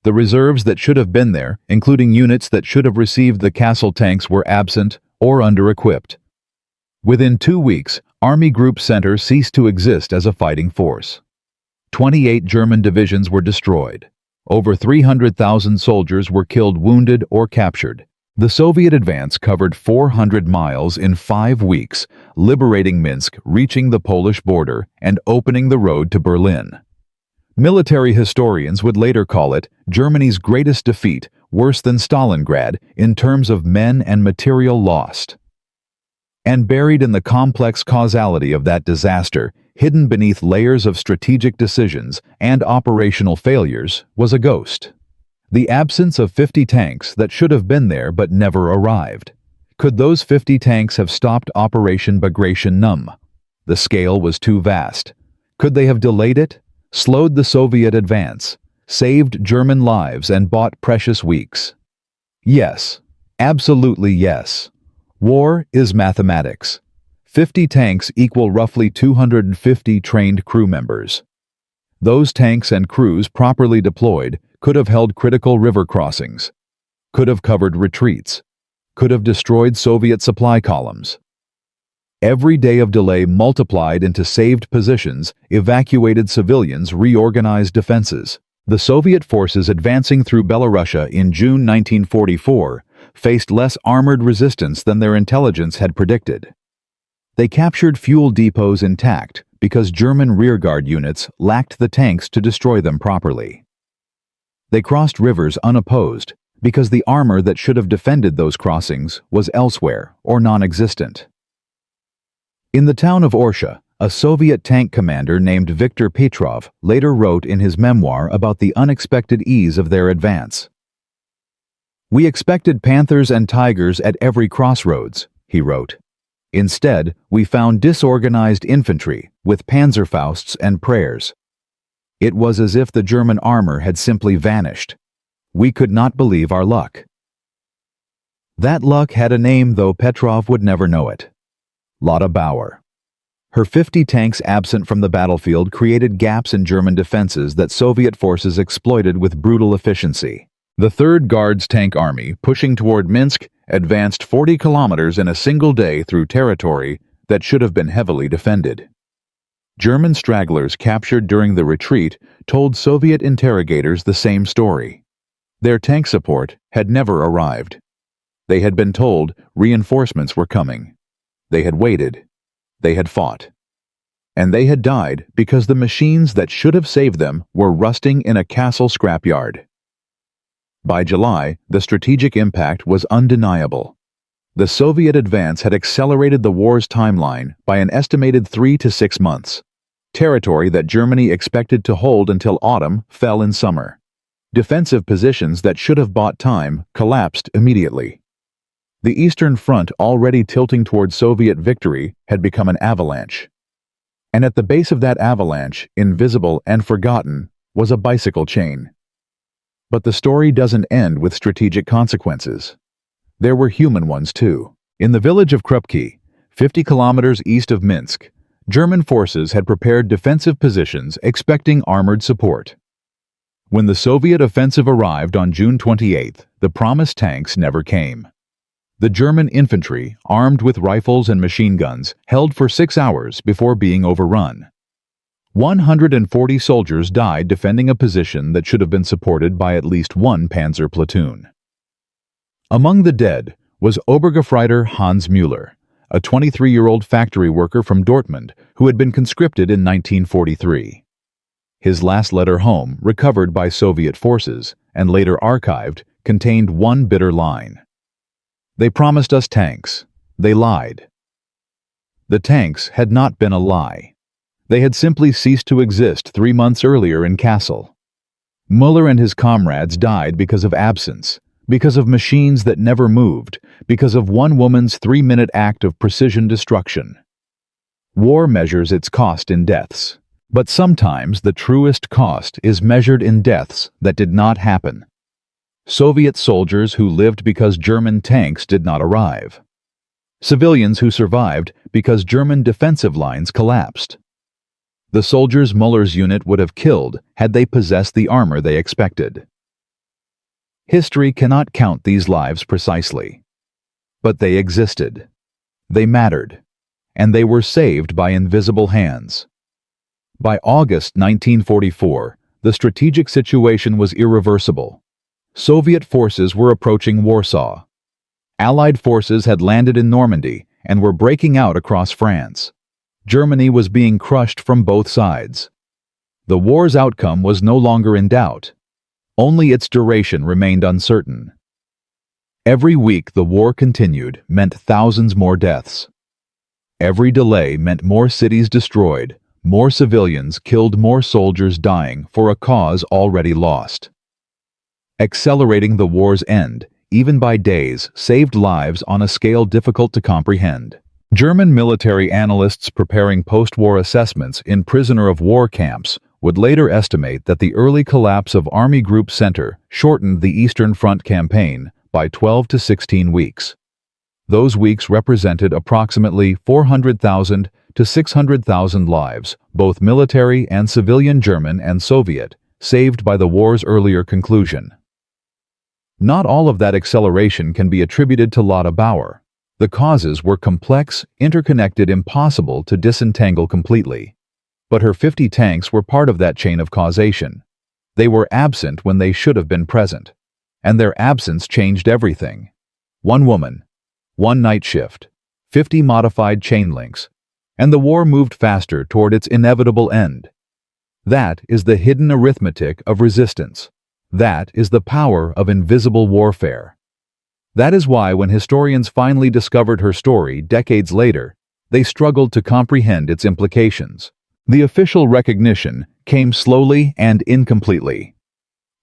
The reserves that should have been there, including units that should have received the Kassel tanks, were absent or under-equipped. Within 2 weeks, Army Group Center ceased to exist as a fighting force. 28 German divisions were destroyed. Over 300,000 soldiers were killed, wounded, or captured. The Soviet advance covered 400 miles in 5 weeks, liberating Minsk, reaching the Polish border, and opening the road to Berlin. Military historians would later call it Germany's greatest defeat, worse than Stalingrad in terms of men and material lost. And buried in the complex causality of that disaster, hidden beneath layers of strategic decisions and operational failures, was a ghost. The absence of 50 tanks that should have been there but never arrived. Could those 50 tanks have stopped Operation Bagration? The scale was too vast. Could they have delayed it, slowed the Soviet advance, saved German lives, and bought precious weeks? Yes, absolutely yes. War is mathematics. 50 tanks equal roughly 250 trained crew members. Those tanks and crews properly deployed could have held critical river crossings, could have covered retreats, could have destroyed Soviet supply columns. Every day of delay multiplied into saved positions, evacuated civilians, reorganized defenses. The Soviet forces advancing through Belarusia in June 1944 faced less armored resistance than their intelligence had predicted. They captured fuel depots intact because German rearguard units lacked the tanks to destroy them properly. They crossed rivers unopposed because the armor that should have defended those crossings was elsewhere or non-existent. In the town of Orsha, a Soviet tank commander named Viktor Petrov later wrote in his memoir about the unexpected ease of their advance. "We expected panthers and tigers at every crossroads," he wrote. "Instead, we found disorganized infantry with panzerfausts and prayers. It was as if the German armor had simply vanished. We could not believe our luck." That luck had a name, though Petrov would never know it. Lotta Bauer. Her 50 tanks absent from the battlefield created gaps in German defenses that Soviet forces exploited with brutal efficiency. The 3rd Guards Tank Army, pushing toward Minsk, advanced 40 kilometers in a single day through territory that should have been heavily defended. German stragglers captured during the retreat told Soviet interrogators the same story. Their tank support had never arrived. They had been told reinforcements were coming. They had waited. They had fought. And they had died because the machines that should have saved them were rusting in a Kassel scrapyard. By July, the strategic impact was undeniable. The Soviet advance had accelerated the war's timeline by an estimated 3 to 6 months. Territory that Germany expected to hold until autumn fell in summer. Defensive positions that should have bought time collapsed immediately. The Eastern Front, already tilting toward Soviet victory, had become an avalanche. And at the base of that avalanche, invisible and forgotten, was a bicycle chain. But the story doesn't end with strategic consequences. There were human ones too. In the village of Krupki, 50 kilometers east of Minsk, German forces had prepared defensive positions expecting armored support. When the Soviet offensive arrived on June 28th, the promised tanks never came. The German infantry, armed with rifles and machine guns, held for 6 hours before being overrun. 140 soldiers died defending a position that should have been supported by at least one panzer platoon. Among the dead was Obergefreiter Hans Müller, a 23-year-old factory worker from Dortmund who had been conscripted in 1943. His last letter home, recovered by Soviet forces and later archived, contained one bitter line. They promised us tanks. They lied. The tanks had not been a lie. They had simply ceased to exist 3 months earlier in Kassel. Müller and his comrades died because of absence, because of machines that never moved, because of one woman's 3-minute act of precision destruction. War measures its cost in deaths, but sometimes the truest cost is measured in deaths that did not happen. Soviet soldiers who lived because German tanks did not arrive. Civilians who survived because German defensive lines collapsed. The soldiers Müller's unit would have killed had they possessed the armor they expected. History cannot count these lives precisely. But they existed. They mattered. And they were saved by invisible hands. By August 1944, the strategic situation was irreversible. Soviet forces were approaching Warsaw. Allied forces had landed in Normandy and were breaking out across France. Germany was being crushed from both sides. The war's outcome was no longer in doubt. Only its duration remained uncertain. Every week the war continued meant thousands more deaths. Every delay meant more cities destroyed, more civilians killed, more soldiers dying for a cause already lost. Accelerating the war's end, even by days, saved lives on a scale difficult to comprehend. German military analysts preparing post-war assessments in prisoner of war camps would later estimate that the early collapse of Army Group Center shortened the Eastern Front campaign by 12 to 16 weeks. Those weeks represented approximately 400,000 to 600,000 lives, both military and civilian German and Soviet, saved by the war's earlier conclusion. Not all of that acceleration can be attributed to Lotta Bauer. The causes were complex, interconnected, impossible to disentangle completely. But her 50 tanks were part of that chain of causation. They were absent when they should have been present. And their absence changed everything. One woman, one night shift, 50 modified chain links, and the war moved faster toward its inevitable end. That is the hidden arithmetic of resistance. That is the power of invisible warfare. That is why when historians finally discovered her story decades later, they struggled to comprehend its implications. The official recognition came slowly and incompletely.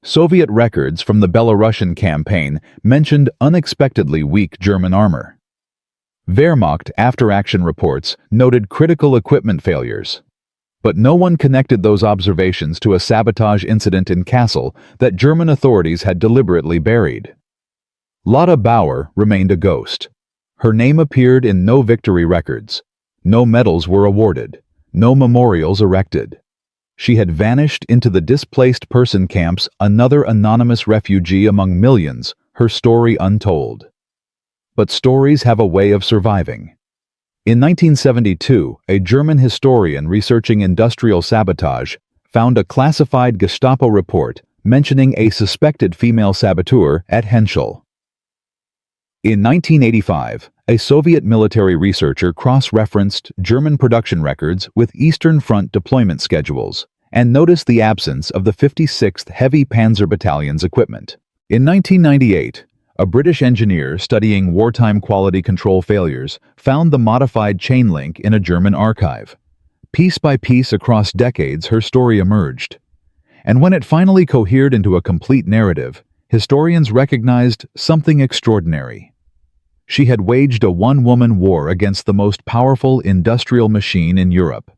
Soviet records from the Belarusian campaign mentioned unexpectedly weak German armor. Wehrmacht after-action reports noted critical equipment failures. But no one connected those observations to a sabotage incident in Kassel that German authorities had deliberately buried. Lotta Bauer remained a ghost. Her name appeared in no victory records. No medals were awarded. No memorials erected. She had vanished into the displaced person camps, another anonymous refugee among millions, her story untold. But stories have a way of surviving. In 1972, a German historian researching industrial sabotage found a classified Gestapo report mentioning a suspected female saboteur at Henschel. In 1985, a Soviet military researcher cross-referenced German production records with Eastern Front deployment schedules and noticed the absence of the 56th Heavy Panzer Battalion's equipment. In 1998, a British engineer studying wartime quality control failures found the modified chain link in a German archive. Piece by piece across decades, her story emerged. And when it finally cohered into a complete narrative, historians recognized something extraordinary. She had waged a one-woman war against the most powerful industrial machine in Europe.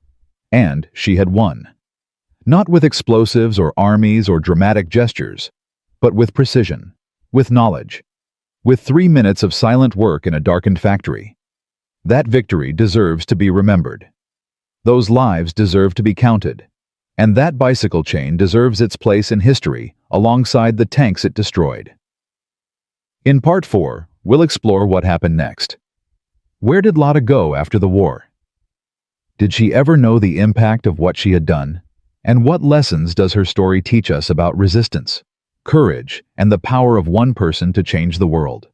And she had won. Not with explosives or armies or dramatic gestures, but with precision, with knowledge, with 3 minutes of silent work in a darkened factory. That victory deserves to be remembered. Those lives deserve to be counted. And that bicycle chain deserves its place in history alongside the tanks it destroyed. In Part 4, we'll explore what happened next. Where did Lotta go after the war? Did she ever know the impact of what she had done? And what lessons does her story teach us about resistance, courage, and the power of one person to change the world?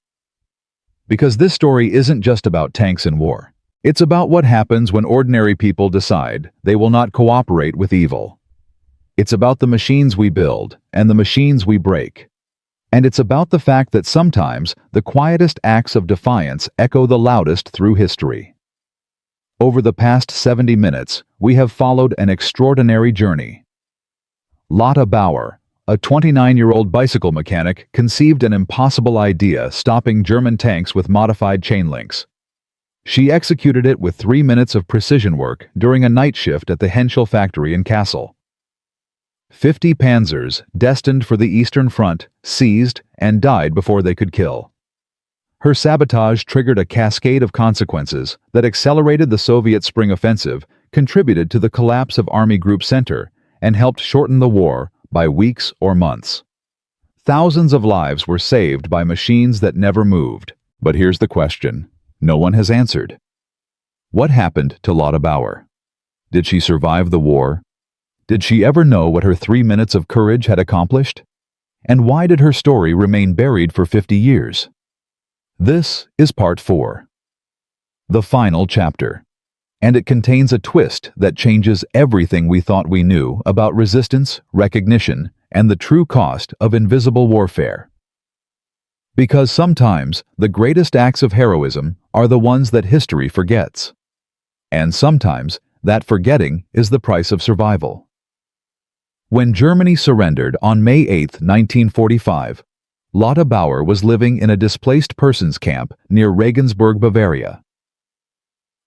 Because this story isn't just about tanks and war. It's about what happens when ordinary people decide they will not cooperate with evil. It's about the machines we build and the machines we break. And it's about the fact that sometimes the quietest acts of defiance echo the loudest through history. Over the past 70 minutes, we have followed an extraordinary journey. Lotta Bauer, a 29-year-old bicycle mechanic, conceived an impossible idea, stopping German tanks with modified chain links. She executed it with 3 minutes of precision work during a night shift at the Henschel factory in Kassel. 50 panzers, destined for the Eastern Front, seized and died before they could kill. Her sabotage triggered a cascade of consequences that accelerated the Soviet spring offensive, contributed to the collapse of Army Group Center, and helped shorten the war by weeks or months. Thousands of lives were saved by machines that never moved. But here's the question no one has answered. What happened to Lotta Bauer? Did she survive the war? Did she ever know what her 3 minutes of courage had accomplished? And why did her story remain buried for 50 years? This is Part 4. The final chapter. And it contains a twist that changes everything we thought we knew about resistance, recognition, and the true cost of invisible warfare. Because sometimes the greatest acts of heroism are the ones that history forgets. And sometimes that forgetting is the price of survival. When Germany surrendered on May 8, 1945, Lotta Bauer was living in a displaced persons camp near Regensburg, Bavaria.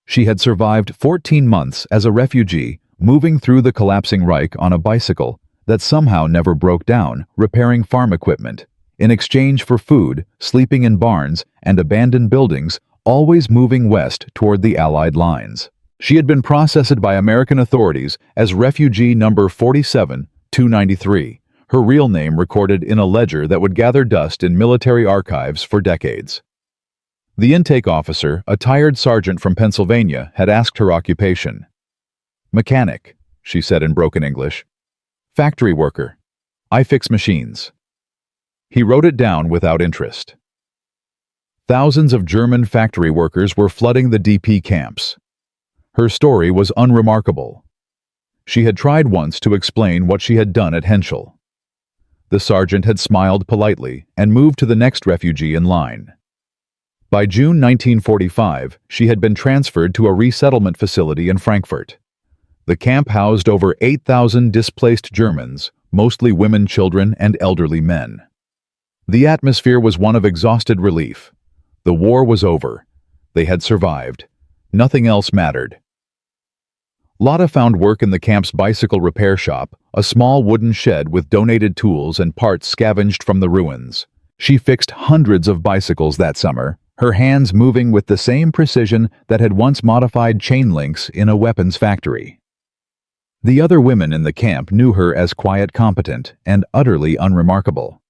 She had survived 14 months as a refugee, moving through the collapsing Reich on a bicycle that somehow never broke down, repairing farm equipment, in exchange for food, sleeping in barns, and abandoned buildings, always moving west toward the Allied lines. She had been processed by American authorities as refugee number 47-293, her real name recorded in a ledger that would gather dust in military archives for decades. The intake officer, a tired sergeant from Pennsylvania, had asked her occupation. "Mechanic," she said in broken English. "Factory worker. I fix machines." He wrote it down without interest. Thousands of German factory workers were flooding the DP camps. Her story was unremarkable. She had tried once to explain what she had done at Henschel. The sergeant had smiled politely and moved to the next refugee in line. By June 1945, she had been transferred to a resettlement facility in Frankfurt. The camp housed over 8,000 displaced Germans, mostly women, children, and elderly men. The atmosphere was one of exhausted relief. The war was over. They had survived. Nothing else mattered. Lotta found work in the camp's bicycle repair shop, a small wooden shed with donated tools and parts scavenged from the ruins. She fixed hundreds of bicycles that summer, her hands moving with the same precision that had once modified chain links in a weapons factory. The other women in the camp knew her as quiet, competent, and utterly unremarkable.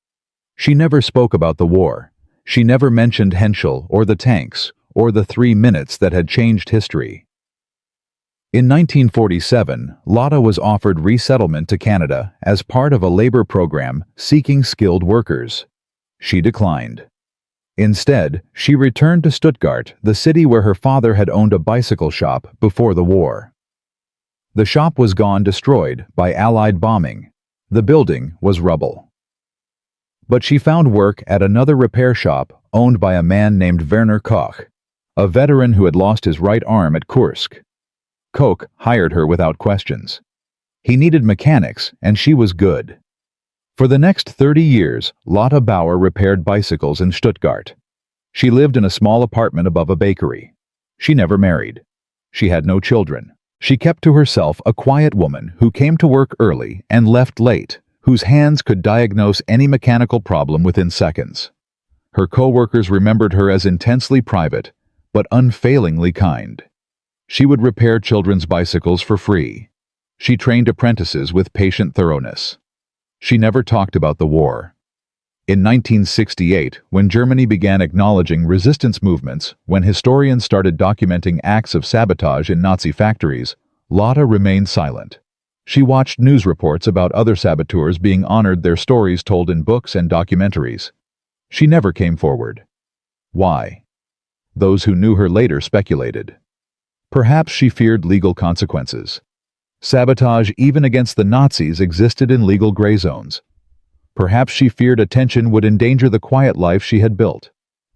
She never spoke about the war. She never mentioned Henschel or the tanks or the 3 minutes that had changed history. In 1947, Lotta was offered resettlement to Canada as part of a labor program seeking skilled workers. She declined. Instead, she returned to Stuttgart, the city where her father had owned a bicycle shop before the war. The shop was gone, destroyed by Allied bombing. The building was rubble. But she found work at another repair shop owned by a man named Werner Koch, a veteran who had lost his right arm at Kursk. Koch hired her without questions. He needed mechanics, and she was good. For the next 30 years, Lotta Bauer repaired bicycles in Stuttgart. She lived in a small apartment above a bakery. She never married. She had no children. She kept to herself, a quiet woman who came to work early and left late, whose hands could diagnose any mechanical problem within seconds. Her co-workers remembered her as intensely private, but unfailingly kind. She would repair children's bicycles for free. She trained apprentices with patient thoroughness. She never talked about the war. In 1968, when Germany began acknowledging resistance movements, when historians started documenting acts of sabotage in Nazi factories, Lotta remained silent. She watched news reports about other saboteurs being honored, their stories told in books and documentaries. She never came forward. Why? Those who knew her later speculated. Perhaps she feared legal consequences. Sabotage, even against the Nazis, existed in legal gray zones. Perhaps she feared attention would endanger the quiet life she had built.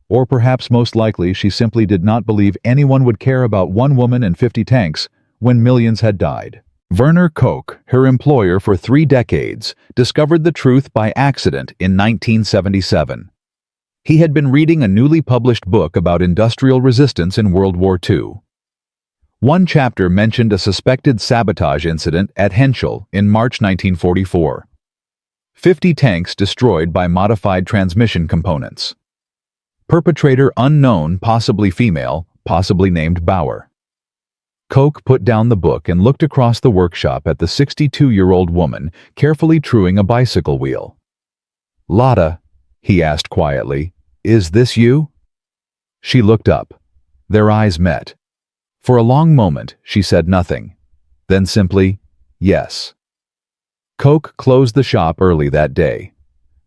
Or perhaps most likely she simply did not believe anyone would care about one woman and 50 tanks when millions had died. Werner Koch, her employer for 3 decades, discovered the truth by accident in 1977. He had been reading a newly published book about industrial resistance in World War II. One chapter mentioned a suspected sabotage incident at Henschel in March 1944. 50 tanks destroyed by modified transmission components. Perpetrator unknown, possibly female, possibly named Bauer. Koch put down the book and looked across the workshop at the 62-year-old woman carefully truing a bicycle wheel. "Lotta," he asked quietly, "is this you?" She looked up. Their eyes met. For a long moment, she said nothing. Then simply, "Yes." Koch closed the shop early that day.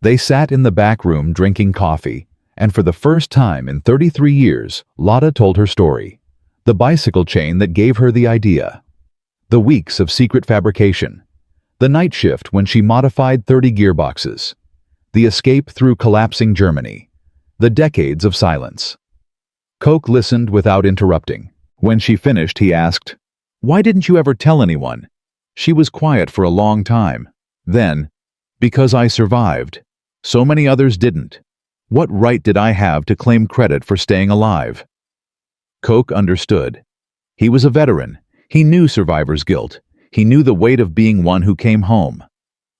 They sat in the back room drinking coffee, and for the first time in 33 years, Lotta told her story. The bicycle chain that gave her the idea. The weeks of secret fabrication. The night shift when she modified 30 gearboxes. The escape through collapsing Germany. The decades of silence. Koch listened without interrupting. When she finished, he asked, "Why didn't you ever tell anyone?" She was quiet for a long time. Then, "Because I survived. So many others didn't. What right did I have to claim credit for staying alive?" Koch understood. He was a veteran. He knew survivor's guilt. He knew the weight of being one who came home.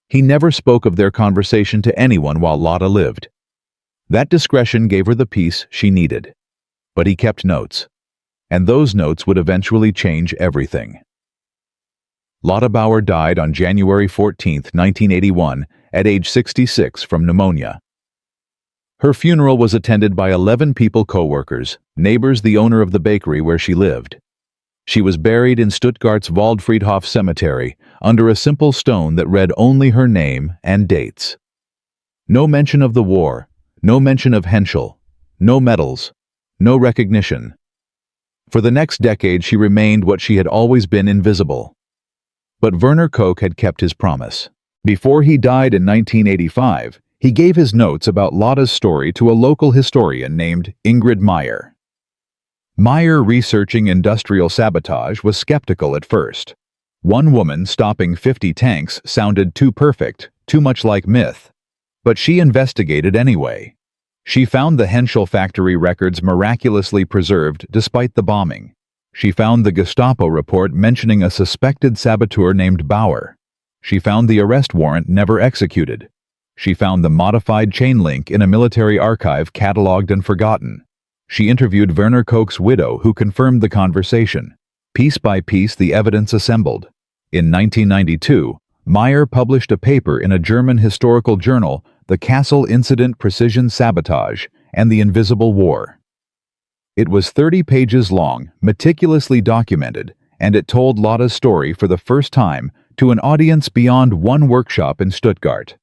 He never spoke of their conversation to anyone while Lotta lived. That discretion gave her the peace she needed. But he kept notes. And those notes would eventually change everything. Lotta Bauer died on January 14, 1981, at age 66 from pneumonia. Her funeral was attended by 11 people, co-workers, neighbors, the owner of the bakery where she lived. She was buried in Stuttgart's Waldfriedhof Cemetery under a simple stone that read only her name and dates. No mention of the war, no mention of Henschel, no medals, no recognition. For the next decade she remained what she had always been, invisible. But Werner Koch had kept his promise. Before he died in 1985, he gave his notes about Lotta's story to a local historian named Ingrid Meyer. Meyer, researching industrial sabotage, was skeptical at first. One woman stopping 50 tanks sounded too perfect, too much like myth. But she investigated anyway. She found the Henschel factory records miraculously preserved despite the bombing. She found the Gestapo report mentioning a suspected saboteur named Bauer. She found the arrest warrant never executed. She found the modified chain link in a military archive catalogued and forgotten. She interviewed Werner Koch's widow, who confirmed the conversation. Piece by piece, the evidence assembled. In 1992, Meyer published a paper in a German historical journal, The Kassel Incident, Precision Sabotage, and the Invisible War. It was 30 pages long, meticulously documented, and it told Lotta's story for the first time to an audience beyond one workshop in Stuttgart.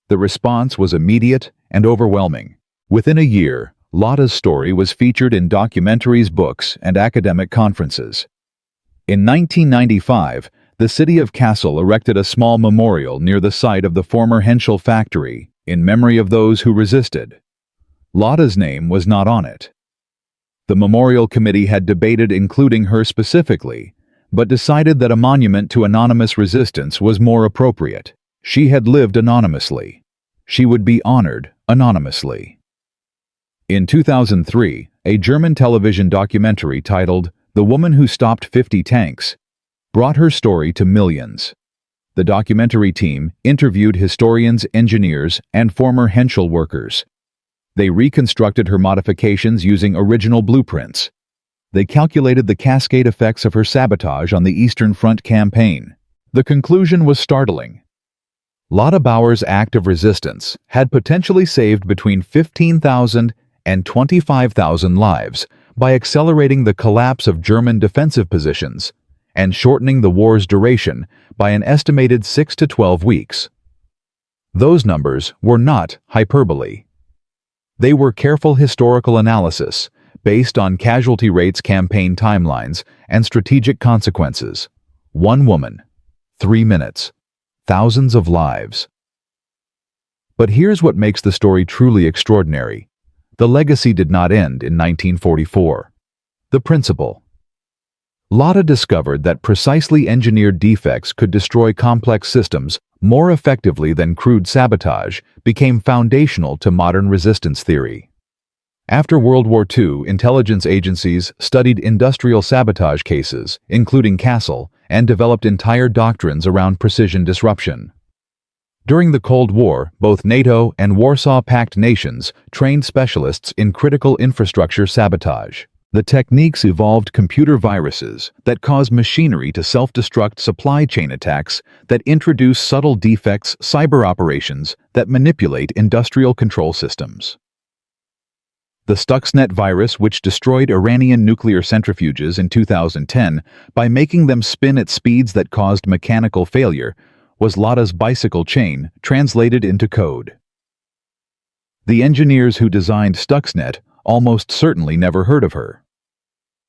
The response was immediate and overwhelming. Within a year, Lotta's story was featured in documentaries, books, and academic conferences. In 1995, the city of Kassel erected a small memorial near the site of the former Henschel factory in memory of those who resisted. Lotta's name was not on it. The memorial committee had debated including her specifically, but decided that a monument to anonymous resistance was more appropriate. She had lived anonymously. She would be honored anonymously. In 2003, a German television documentary titled The Woman Who Stopped 50 Tanks brought her story to millions. The documentary team interviewed historians, engineers, and former Henschel workers. They reconstructed her modifications using original blueprints. They calculated the cascade effects of her sabotage on the Eastern Front campaign. The conclusion was startling. Lotta Bauer's act of resistance had potentially saved between 15,000 and 25,000 lives by accelerating the collapse of German defensive positions and shortening the war's duration by an estimated 6 to 12 weeks. Those numbers were not hyperbole. They were careful historical analysis based on casualty rates, campaign timelines, and strategic consequences. One woman, 3 minutes, thousands of lives. But here's what makes the story truly extraordinary. The legacy did not end in 1944. The principle. Lotta discovered that precisely engineered defects could destroy complex systems more effectively than crude sabotage, became foundational to modern resistance theory. After World War II, intelligence agencies studied industrial sabotage cases, including Kassel, and developed entire doctrines around precision disruption. During the Cold War, both NATO and Warsaw Pact nations trained specialists in critical infrastructure sabotage. The techniques evolved computer viruses that cause machinery to self-destruct, supply chain attacks that introduce subtle defects, cyber operations that manipulate industrial control systems. The Stuxnet virus, which destroyed Iranian nuclear centrifuges in 2010 by making them spin at speeds that caused mechanical failure, was Lotta's bicycle chain translated into code. The engineers who designed Stuxnet almost certainly never heard of her.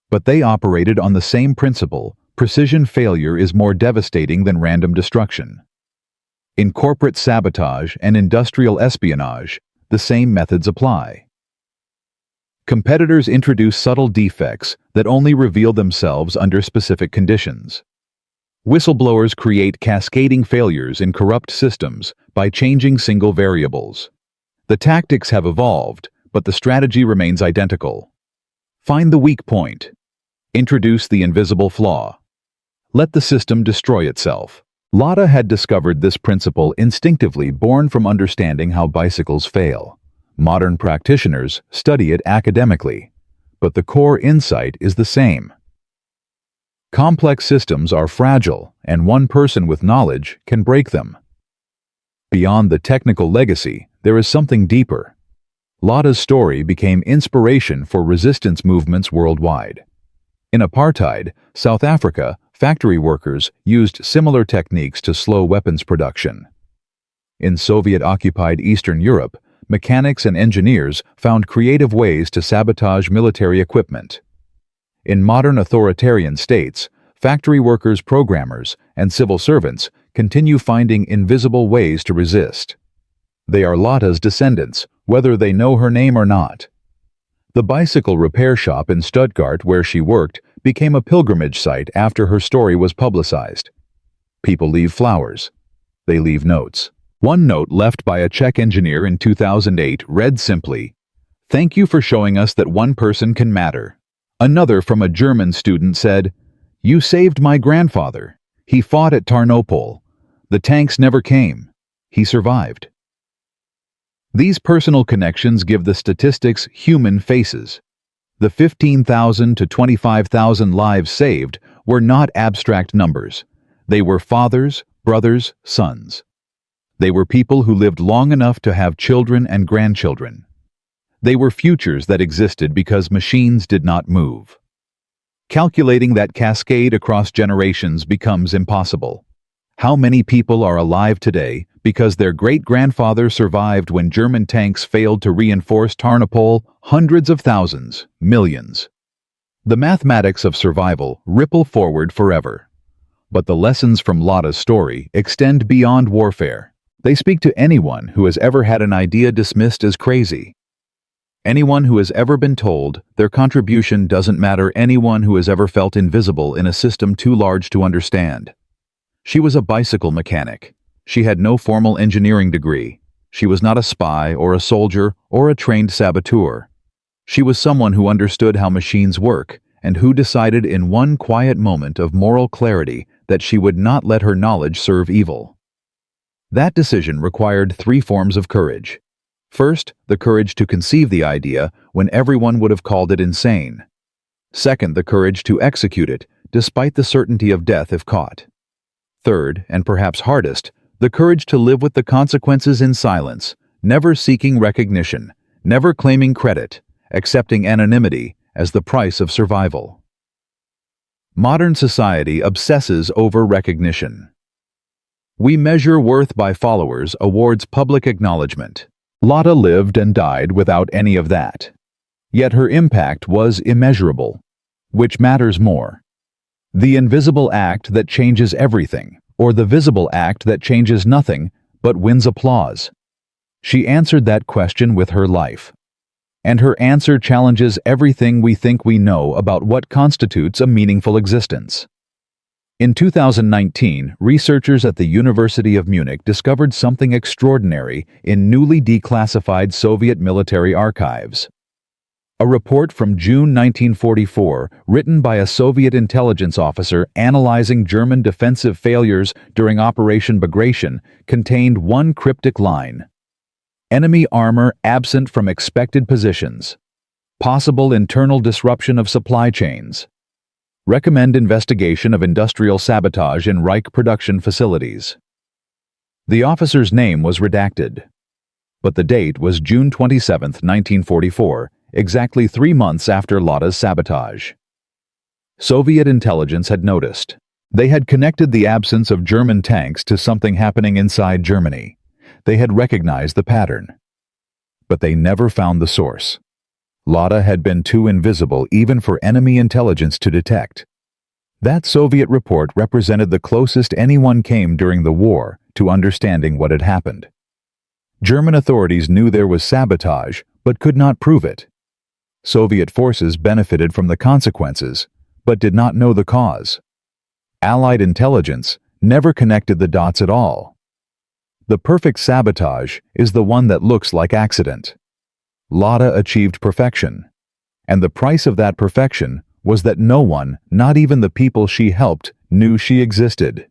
But they operated on the same principle: precision failure is more devastating than random destruction. In corporate sabotage and industrial espionage, the same methods apply. Competitors introduce subtle defects that only reveal themselves under specific conditions. Whistleblowers create cascading failures in corrupt systems by changing single variables. The tactics have evolved, but the strategy remains identical. Find the weak point. Introduce the invisible flaw. Let the system destroy itself. Lotta had discovered this principle instinctively, born from understanding how bicycles fail. Modern practitioners study it academically, but the core insight is the same. Complex systems are fragile, and one person with knowledge can break them. Beyond the technical legacy, there is something deeper. Lotta's story became inspiration for resistance movements worldwide. In apartheid, South Africa, factory workers used similar techniques to slow weapons production. In Soviet-occupied Eastern Europe, mechanics and engineers found creative ways to sabotage military equipment. In modern authoritarian states, factory workers, programmers, and civil servants continue finding invisible ways to resist. They are Lotta's descendants, whether they know her name or not. The bicycle repair shop in Stuttgart where she worked became a pilgrimage site after her story was publicized. People leave flowers. They leave notes. One note left by a Czech engineer in 2008 read simply, "Thank you for showing us that one person can matter." Another from a German student said, "You saved my grandfather. He fought at Tarnopol. The tanks never came. He survived." These personal connections give the statistics human faces. The 15,000 to 25,000 lives saved were not abstract numbers. They were fathers, brothers, sons. They were people who lived long enough to have children and grandchildren. They were futures that existed because machines did not move. Calculating that cascade across generations becomes impossible. How many people are alive today because their great-grandfather survived when German tanks failed to reinforce Tarnopol? Hundreds of thousands, millions. The mathematics of survival ripple forward forever. But the lessons from Lotta's story extend beyond warfare. They speak to anyone who has ever had an idea dismissed as crazy. Anyone who has ever been told their contribution doesn't matter, anyone who has ever felt invisible in a system too large to understand. She was a bicycle mechanic. She had no formal engineering degree. She was not a spy or a soldier or a trained saboteur. She was someone who understood how machines work and who decided in one quiet moment of moral clarity that she would not let her knowledge serve evil. That decision required 3 forms of courage. First, the courage to conceive the idea when everyone would have called it insane. Second, the courage to execute it, despite the certainty of death if caught. Third, and perhaps hardest, the courage to live with the consequences in silence, never seeking recognition, never claiming credit, accepting anonymity as the price of survival. Modern society obsesses over recognition. We measure worth by followers, awards, public acknowledgement. Lotta lived and died without any of that. Yet her impact was immeasurable. Which matters more? The invisible act that changes everything, or the visible act that changes nothing but wins applause? She answered that question with her life. And her answer challenges everything we think we know about what constitutes a meaningful existence. In 2019, researchers at the University of Munich discovered something extraordinary in newly declassified Soviet military archives. A report from June 1944, written by a Soviet intelligence officer analyzing German defensive failures during Operation Bagration, contained one cryptic line: enemy armor absent from expected positions. Possible internal disruption of supply chains. Recommend investigation of industrial sabotage in Reich production facilities. The officer's name was redacted, but the date was June 27, 1944, exactly 3 months after Lotta's sabotage. Soviet intelligence had noticed. They had connected the absence of German tanks to something happening inside Germany. They had recognized the pattern. But they never found the source. Lotta had been too invisible even for enemy intelligence to detect. That Soviet report represented the closest anyone came during the war to understanding what had happened. German authorities knew there was sabotage, but could not prove it. Soviet forces benefited from the consequences, but did not know the cause. Allied intelligence never connected the dots at all. The perfect sabotage is the one that looks like accident. Lotta achieved perfection, and the price of that perfection was that no one, not even the people she helped, knew she existed.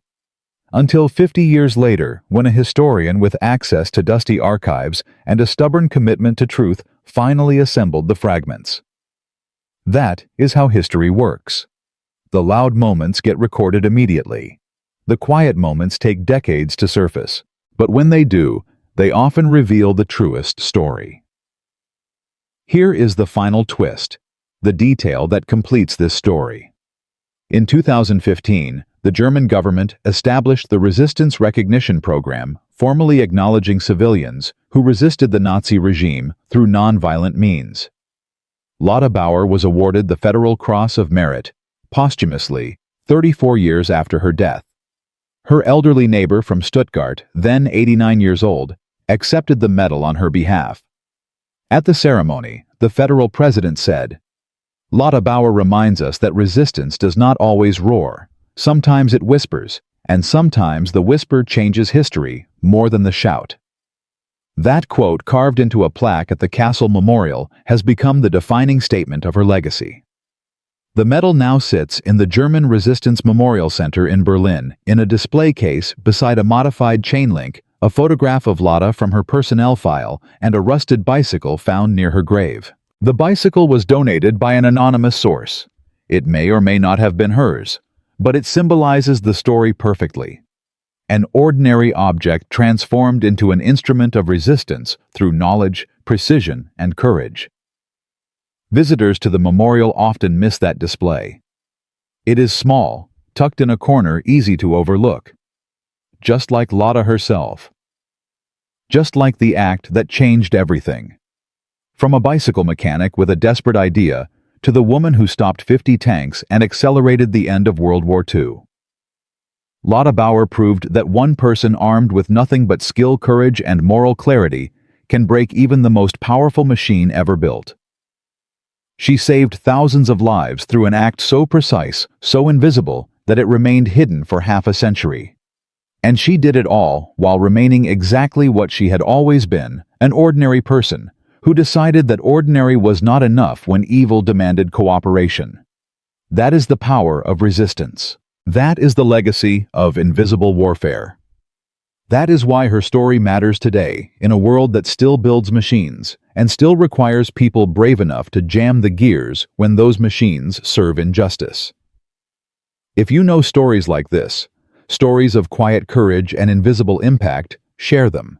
Until 50 years later, when a historian with access to dusty archives and a stubborn commitment to truth finally assembled the fragments. That is how history works. The loud moments get recorded immediately. The quiet moments take decades to surface, but when they do, they often reveal the truest story. Here is the final twist, the detail that completes this story. In 2015, the German government established the Resistance Recognition Program, formally acknowledging civilians who resisted the Nazi regime through nonviolent means. Lotta Bauer was awarded the Federal Cross of Merit, posthumously, 34 years after her death. Her elderly neighbor from Stuttgart, then 89 years old, accepted the medal on her behalf. At the ceremony, the federal president said, "Lotta Bauer reminds us that resistance does not always roar. Sometimes it whispers, and sometimes the whisper changes history more than the shout." That quote, carved into a plaque at the Kassel Memorial, has become the defining statement of her legacy. The medal now sits in the German Resistance Memorial Center in Berlin in a display case beside a modified chain link a photograph of Lotta from her personnel file, and a rusted bicycle found near her grave. The bicycle was donated by an anonymous source. It may or may not have been hers, but it symbolizes the story perfectly. An ordinary object transformed into an instrument of resistance through knowledge, precision, and courage. Visitors to the memorial often miss that display. It is small, tucked in a corner, easy to overlook. Just like Lotta herself. Just like the act that changed everything. From a bicycle mechanic with a desperate idea to the woman who stopped 50 tanks and accelerated the end of World War II. Lotta Bauer proved that one person armed with nothing but skill, courage, and moral clarity can break even the most powerful machine ever built. She saved thousands of lives through an act so precise, so invisible, that it remained hidden for half a century. And she did it all while remaining exactly what she had always been, an ordinary person, who decided that ordinary was not enough when evil demanded cooperation. That is the power of resistance. That is the legacy of invisible warfare. That is why her story matters today, in a world that still builds machines, and still requires people brave enough to jam the gears when those machines serve injustice. If you know stories like this, stories of quiet courage and invisible impact, share them.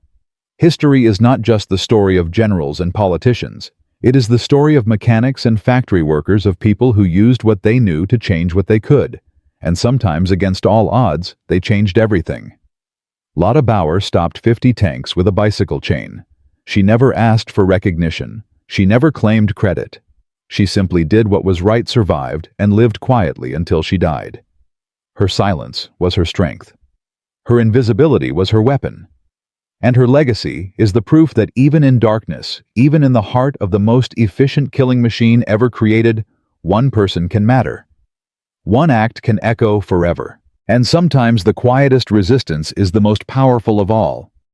History is not just the story of generals and politicians. It is the story of mechanics and factory workers, of people who used what they knew to change what they could. And sometimes, against all odds, they changed everything. Lotta Bauer stopped 50 tanks with a bicycle chain. She never asked for recognition. She never claimed credit. She simply did what was right, survived, and lived quietly until she died. Her silence was her strength. Her invisibility was her weapon. And her legacy is the proof that even in darkness, even in the heart of the most efficient killing machine ever created, one person can matter. One act can echo forever. And sometimes the quietest resistance is the most powerful of all.